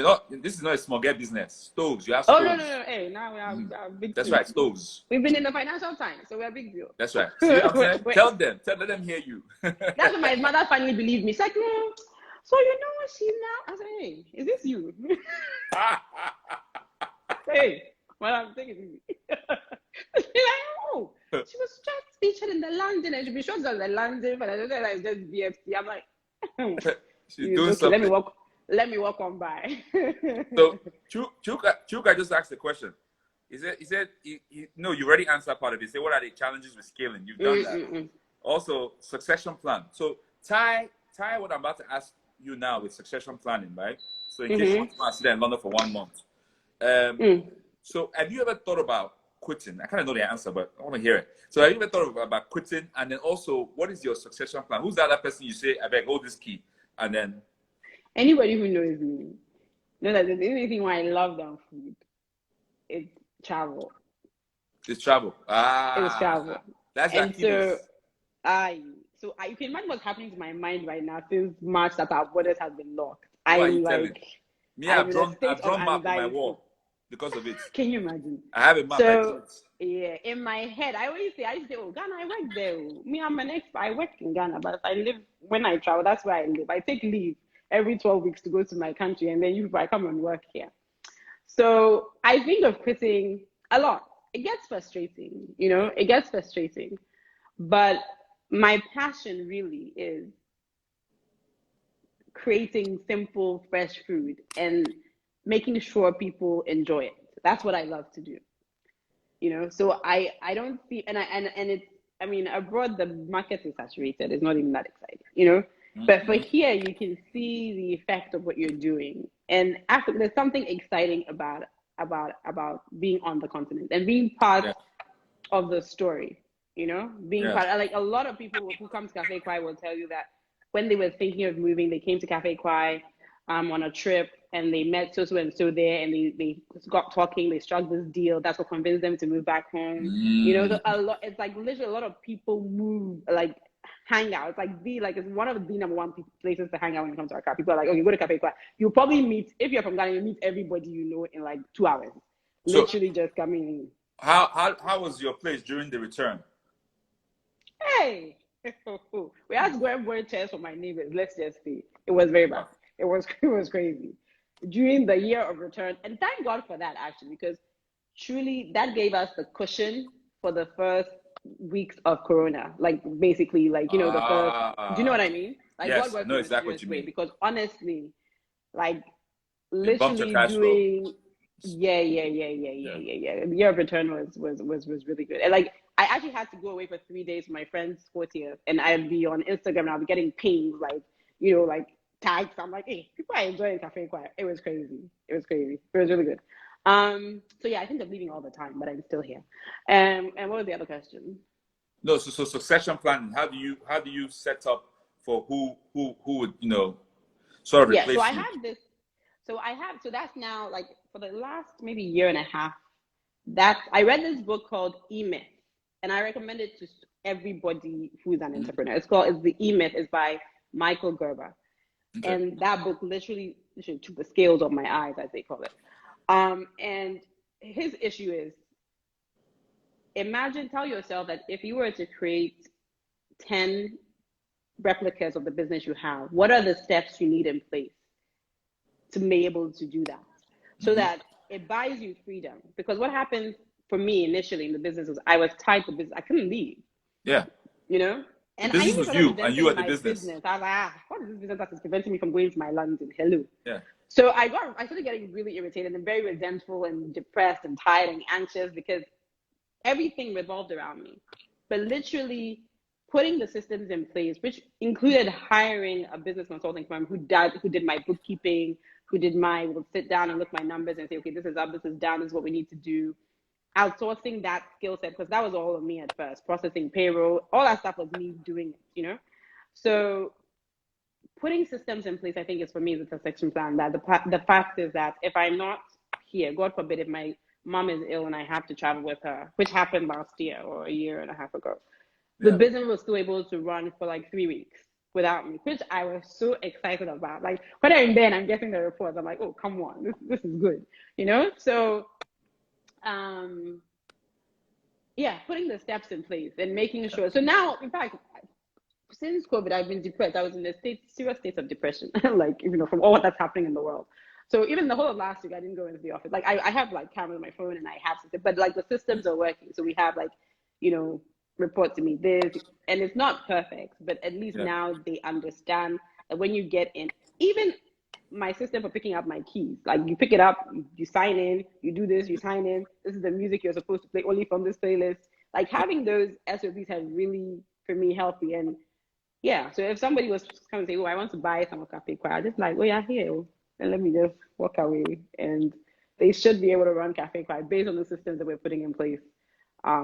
not. This is not a small get business. Stoves. You have stoves. Oh no. Hey, now we are big. That's right, stoves. We've been in the Financial Times, so we're a big deal. That's right. See what I'm saying? Let them hear you. That's what my mother finally believed me. It's like, no. So what she's now? I said, hey, is this you? Hey, well, I'm thinking. She's like, oh, she was just featured in the London, and she'll be sure on the London, but I don't know, like, just BFC. I'm like, she's doing something. Let me walk on by. So, Chuka just asked the question. He said, you already answered part of it. He said, what are the challenges with scaling? You've done that. Also, succession plan. So, tie what I'm about to ask you now with succession planning, right? So in case you want to sit in London for 1 month. So have you ever thought about quitting? I kind of know the answer, but I want to hear it. So have you ever thought about quitting? And then also, what is your succession plan? Who's the other person you say, I beg, hold this key? And then? Anybody who knows me. No, that's the only thing why I love on food. It's travel. It's travel. It was travel. That's And Achilles. so you can imagine what's happening to my mind right now since March that our borders have been locked. Who are you I'm telling? like, Me, I'm I've in a state drawn of map on my anxiety. wall because of it. Can you imagine? I have a map. So yeah, in my head, I used to say, oh, Ghana, I work there. Me, I'm an expert. I work in Ghana, but when I travel, that's where I live. I take leave every 12 weeks to go to my country, and then I come and work here. So I think of quitting a lot. It gets frustrating, it gets frustrating. But my passion really is creating simple, fresh food and making sure people enjoy it. That's what I love to do. So I don't see, and it's, abroad the market is saturated. It's not even that exciting, But for here, you can see the effect of what you're doing. And Africa, there's something exciting about being on the continent and being part of the story, being part, like a lot of people who come to Cafe Kwae will tell you that when they were thinking of moving, they came to Cafe Kwae on a trip, and they met so and so there, and they got talking, they struck this deal. That's what convinced them to move back home. So a lot, it's like literally a lot of people move, like hang out. It's it's one of the number one places to hang out when you come to Accra. People are like, okay, go to Cafe Kwae. You'll probably meet, if you're from Ghana, you meet everybody in like 2 hours. So, literally just coming in. How was your place during the return? Hey, we had to go and buy chairs for my neighbors. Let's just see. It was very bad. It was crazy during the year of return, and thank God for that actually, because truly that gave us the cushion for the first weeks of Corona. Like basically, the first. Do you know what I mean? Like yes, God I know exactly what you mean. Because honestly, like literally doing. Yeah. The year of return was really good, and like I actually had to go away for 3 days for my friend's 40th, and I'd be on Instagram and I'll be getting pings like tags. I'm like, hey, people are enjoying Cafe Kwae. It was crazy. It was really good. So yeah, I think I'm leaving all the time, but I'm still here. And what was the other question? No, so succession planning. How do you set up for who would sort of replace you? So that's now, like, for the last maybe year and a half, that I read this book called E-Myth, and I recommend it to everybody who's an entrepreneur. It's the E-Myth. It's by Michael Gerber. Okay. And that book literally took the scales off my eyes, as they call it. And his issue is, tell yourself that if you were to create 10 replicas of the business you have, what are the steps you need in place to be able to do that? So that it buys you freedom. Because what happened for me initially in the business was I was tied to business. I couldn't leave. Yeah. And the business was you, and you are the business. I was like, what is this business that is preventing me from going to my London? Hello. Yeah. So I started getting really irritated and very resentful and depressed and tired and anxious because everything revolved around me. But literally putting the systems in place, which included hiring a business consulting firm who did my bookkeeping, would sit down and look my numbers and say, okay, this is up, this is down, this is what we need to do. Outsourcing that skill set, because that was all of me at first, processing payroll, all that stuff was me doing it, So putting systems in place, I think, is for me the succession plan. That the fact is that if I'm not here, God forbid, if my mom is ill and I have to travel with her, which happened last year or a year and a half ago, the business was still able to run for like 3 weeks without me, which I was so excited about. Like when I'm in bed, I'm getting the reports. I'm like, oh, come on, this is good, So, putting the steps in place and making sure. So now, in fact, since COVID, I've been depressed. I was in a serious state of depression, from all that's happening in the world. So even the whole of last week, I didn't go into the office. Like I have like cameras on my phone and I have system, but like the systems are working. So we have report to me this, and it's not perfect, but at least now they understand that when you get in, even my system for picking up my keys, like you pick it up, you sign in, you do this, you sign in, this is the music you're supposed to play only from this playlist. Like having those SOPs have really, for me, helped me. And so if somebody was coming and say, oh, I want to buy some of Cafe Kwae, I just like, oh yeah, here, and let me just walk away. And they should be able to run Cafe Kwae based on the systems that we're putting in place.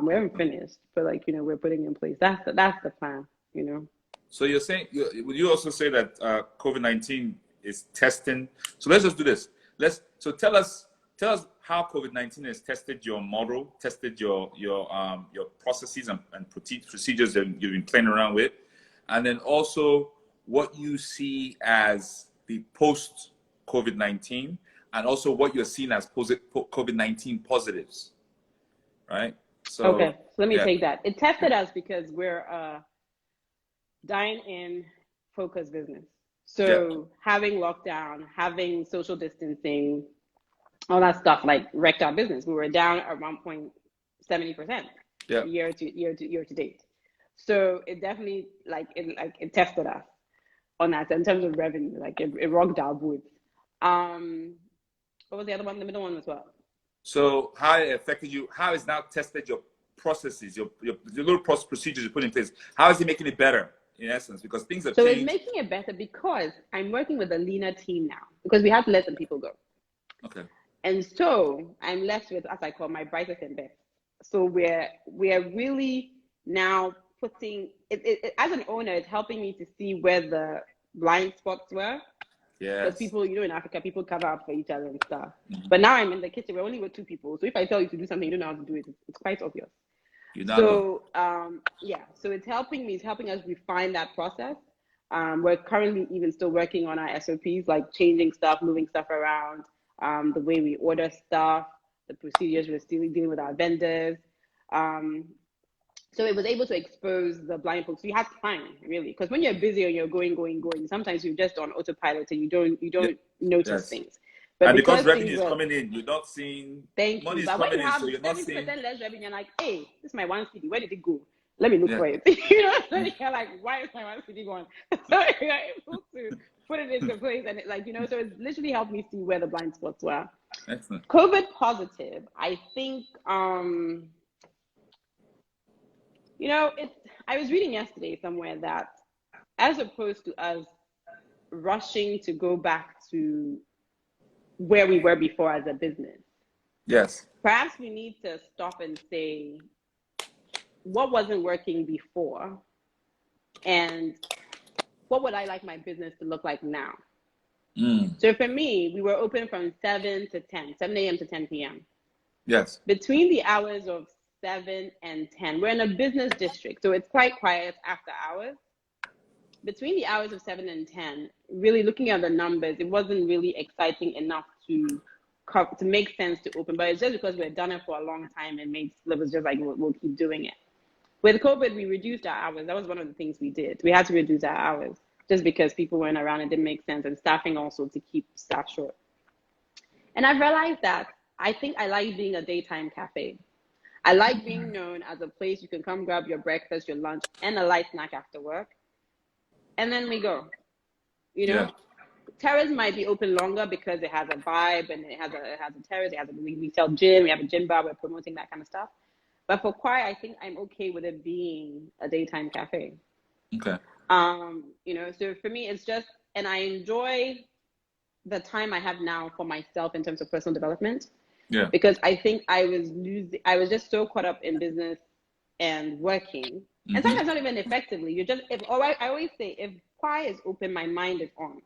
We haven't finished, but we're putting in place. That's the plan, So you're saying, would you also say that COVID-19 is testing? So let's just do this. tell us how COVID-19 has tested your model, tested your processes and procedures that you've been playing around with, and then also what you see as the post COVID-19, and also what you're seeing as COVID-19 positives, right? So okay, so let me take that. It tested us because we're a dine-in focused business. So having lockdown, having social distancing, all that stuff like wrecked our business. We were down at 1.70% year to date. So it definitely it tested us on that in terms of revenue. Like it rocked our boots. What was the other one? The middle one as well. So how it affected you? How it's now tested your processes, your little procedures you put in place? How is it making it better in essence? Because things have changed. So it's making it better because I'm working with a leaner team now because we have to let some people go. Okay. And so I'm left with, as I call, my brightest and best. So we're really now putting it as an owner. It's helping me to see where the blind spots were. Yeah. Because people, in Africa, people cover up for each other and stuff. Mm-hmm. But now I'm in the kitchen. We're only with 2 people. So if I tell you to do something, you don't know how to do it. It's quite obvious. So it's helping me. It's helping us refine that process. We're currently even still working on our SOPs, like changing stuff, moving stuff around. The way we order stuff, the procedures we're still dealing with our vendors. So it was able to expose the blind folks. We had time, really, because when you're busy and you're going, sometimes you're just on autopilot and you don't notice things. But and because revenue is coming in, you're not seeing money is coming in, so you're not seeing 70% less revenue. You're like, hey, this is my 1 CD. Where did it go? Let me look for it. You know, so you're like, why is my 1 CD gone? So you're able to put it into place, and so it's literally helped me see where the blind spots were. Excellent. COVID positive, I think, I was reading yesterday somewhere that as opposed to us rushing to go back to where we were before as a business, yes, perhaps we need to stop and say, what wasn't working before, and what would I like my business to look like now? So for me, we were open from 7 a.m. to 10 p.m. Yes. Between the hours of 7 and 10, we're in a business district, so it's quite quiet after hours. Between the hours of 7 and 10, really looking at the numbers, it wasn't really exciting enough to make sense to open, but it's just because we had done it for a long time and it was just like, we'll keep doing it. With COVID, we reduced our hours. That was one of the things we did. We had to reduce our hours just because people weren't around. It didn't make sense, and staffing also to keep staff short. And I realized that I think I like being a daytime cafe. I like being known as a place you can come grab your breakfast, your lunch, and a light snack after work, and then we go. Terrace might be open longer because it has a vibe and it has a terrace. We sell gym. We have a gym bar. We're promoting that kind of stuff. But for Kwae, I think I'm okay with it being a daytime cafe. Okay. So for me, it's just, and I enjoy the time I have now for myself in terms of personal development. Yeah. Because I think I was just so caught up in business and working, and sometimes not even effectively. I always say, if Kwae is open, my mind is on.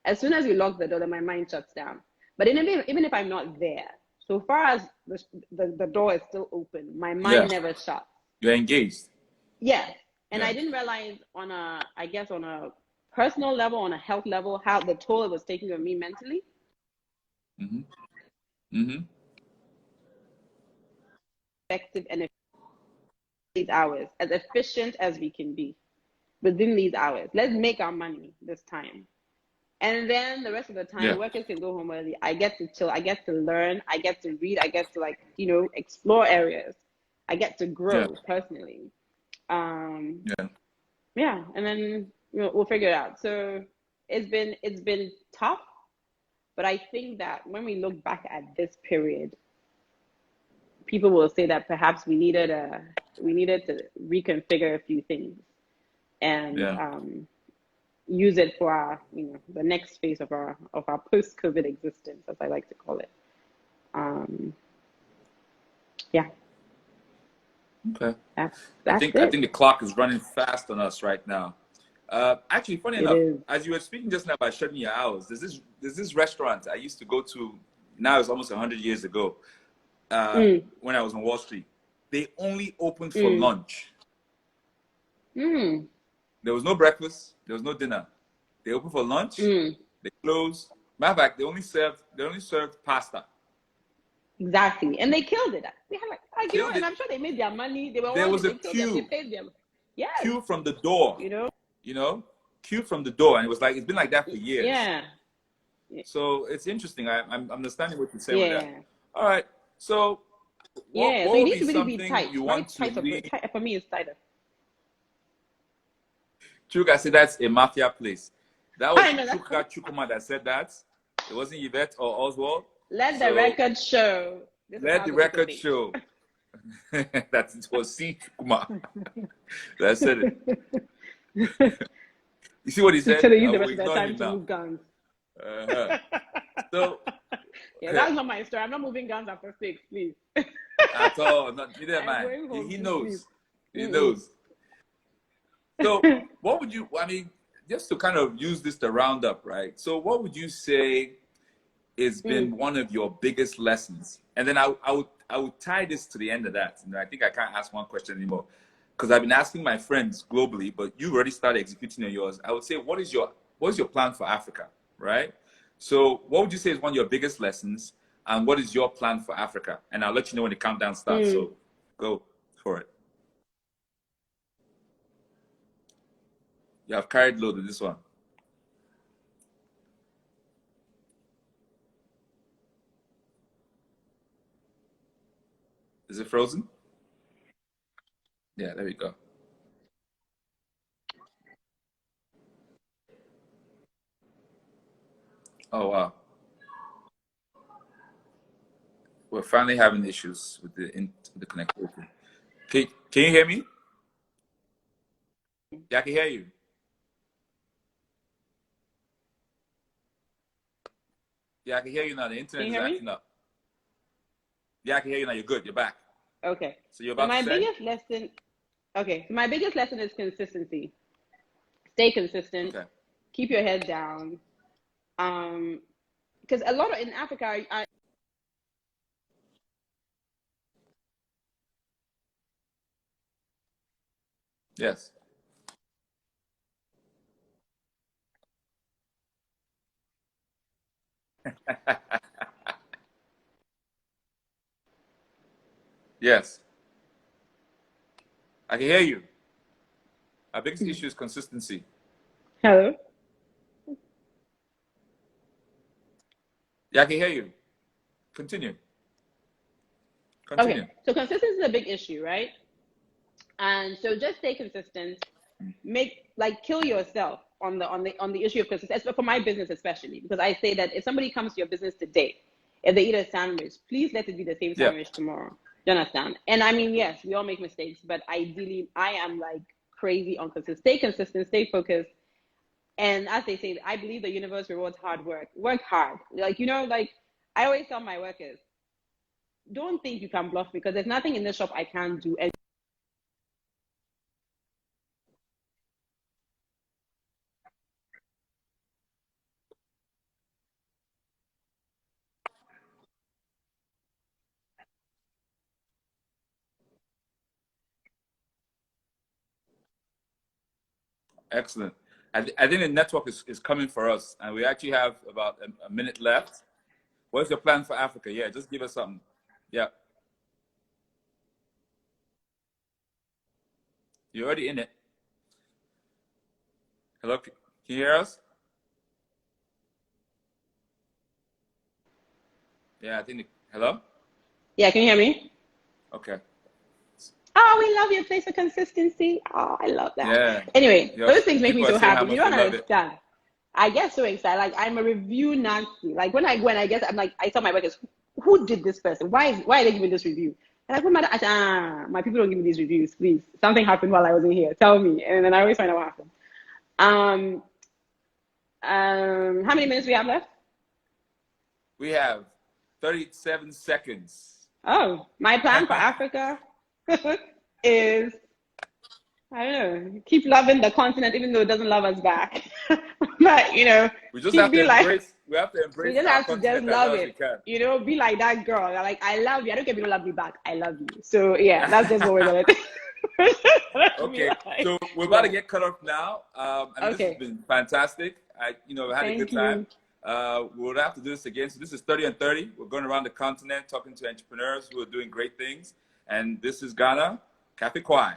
As soon as you lock the door, then my mind shuts down. But even if I'm not there, so far as the door is still open, my mind never shuts. You're engaged. Yes. And I didn't realize on a personal level, on a health level, how the toll it was taking on me mentally. Effective and these hours, as efficient as we can be within these hours. Let's make our money this time. And then the rest of the time, workers can go home early. I get to chill. I get to learn. I get to read. I get to explore areas. I get to grow personally. And then we'll figure it out. So it's been tough, but I think that when we look back at this period, people will say that perhaps we needed to reconfigure a few things and use it for our the next phase of our post-COVID existence, as I like to call it. Okay. That's I think the clock is running fast on us right now. Actually, funny It enough, is. as you were speaking just now about shutting your hours, there's this restaurant I used to go to. Now it's almost 100 years ago. When I was on Wall Street, they only opened for lunch. There was no breakfast. There was no dinner. They opened for lunch. They closed. Matter of fact, they only served pasta. Exactly, and they killed it. They had like you know, Killed and it. I'm sure they made their money. They were There working. was a They killed them. They queue. paid them. Yes. Queue from the door. You know, queue from the door, and it was like it's been like that for years. Yeah. So it's interesting. I'm understanding what you're saying with Yeah. that. All right. So what So you would need be to really be something tight. you My want to tight leave? for me is tighter. Chuka said that's a mafia place. That was I know that. Chuka Chukuma that said that. It wasn't Yvette or Oswald. Let the record show. Let the record show that it was C Chukuma that said it. You see what he said? So they use the We'll rest of their ignore time him to now. move guns. So yeah, that's not my story. I'm not moving guns after 6, please. At all, neither am I. He knows. He knows. So, what would you? I mean, just to kind of use this to round up, right? So, what would you say has been one of your biggest lessons? And then I would tie this to the end of that. And I think I can't ask one question anymore because I've been asking my friends globally, but you've already started executing on yours. I would say, what is your plan for Africa, right? So, what would you say is one of your biggest lessons, and what is your plan for Africa? And I'll let you know when the countdown starts. So, go for it. You have carried load with this one. Is it frozen? Yeah, there we go. Oh, wow. We're finally having issues with the connectivity. Can you hear me? Yeah, I can hear you. Yeah, I can hear you now. The internet is acting up. Yeah, I can hear you now. You're good. You're back. Okay. So you're about to say? Biggest lesson. Okay, so my biggest lesson is consistency. Stay consistent. Okay. Keep your head down. Because a lot of in Africa, Yes. Yes. I can hear you. Our biggest issue is consistency. Hello. Yeah, I can hear you. Continue. Okay, so consistency is a big issue, right? And so just stay consistent. Kill yourself on the issue of consistency, for my business especially, because I say that if somebody comes to your business today, if they eat a sandwich, please let it be the same sandwich tomorrow. Do you understand? And I mean, yes, we all make mistakes, but ideally, I am like crazy on consistency. Stay consistent, stay focused. And as they say, I believe the universe rewards hard work. Work hard. I always tell my workers, don't think you can bluff because there's nothing in the shop I can't do. And Excellent. I think the network is coming for us, and we actually have about a minute left. What's your plan for Africa? Yeah, just give us something. Yeah. You're already in it. Hello? Can you hear us? Yeah, I think. Hello? yeah, can you hear me? Okay. Oh, we love your place of consistency. Oh, I love that. Yeah. Anyway, those things make me so happy. You don't understand. understand. I get so excited. Like I'm a review Nancy. Like when I go and I guess I'm like, I tell my workers, who did this person? Why are they giving this review? And I put my people don't give me these reviews, please. Something happened while I wasn't here. Tell me. And then I always find out what happened. How many minutes we have left? We have 37 seconds. Oh, my plan for Africa is I don't know, keep loving the continent even though it doesn't love us back. But We just keep have to being like, embrace. We have to we embrace just our have to just continent as love well as we it. can. Be like that girl. Like, I love you. I don't care if you don't love me back. I love you. So yeah, that's just what we're gonna do. Okay, Like, so we're about to get cut off now. And this has okay. been fantastic. We had a good Thank time. you. We'll have to do this again. So this is 30 on 30. We're going around the continent talking to entrepreneurs who are doing great things. And this is Ghana, Cafe Kwae.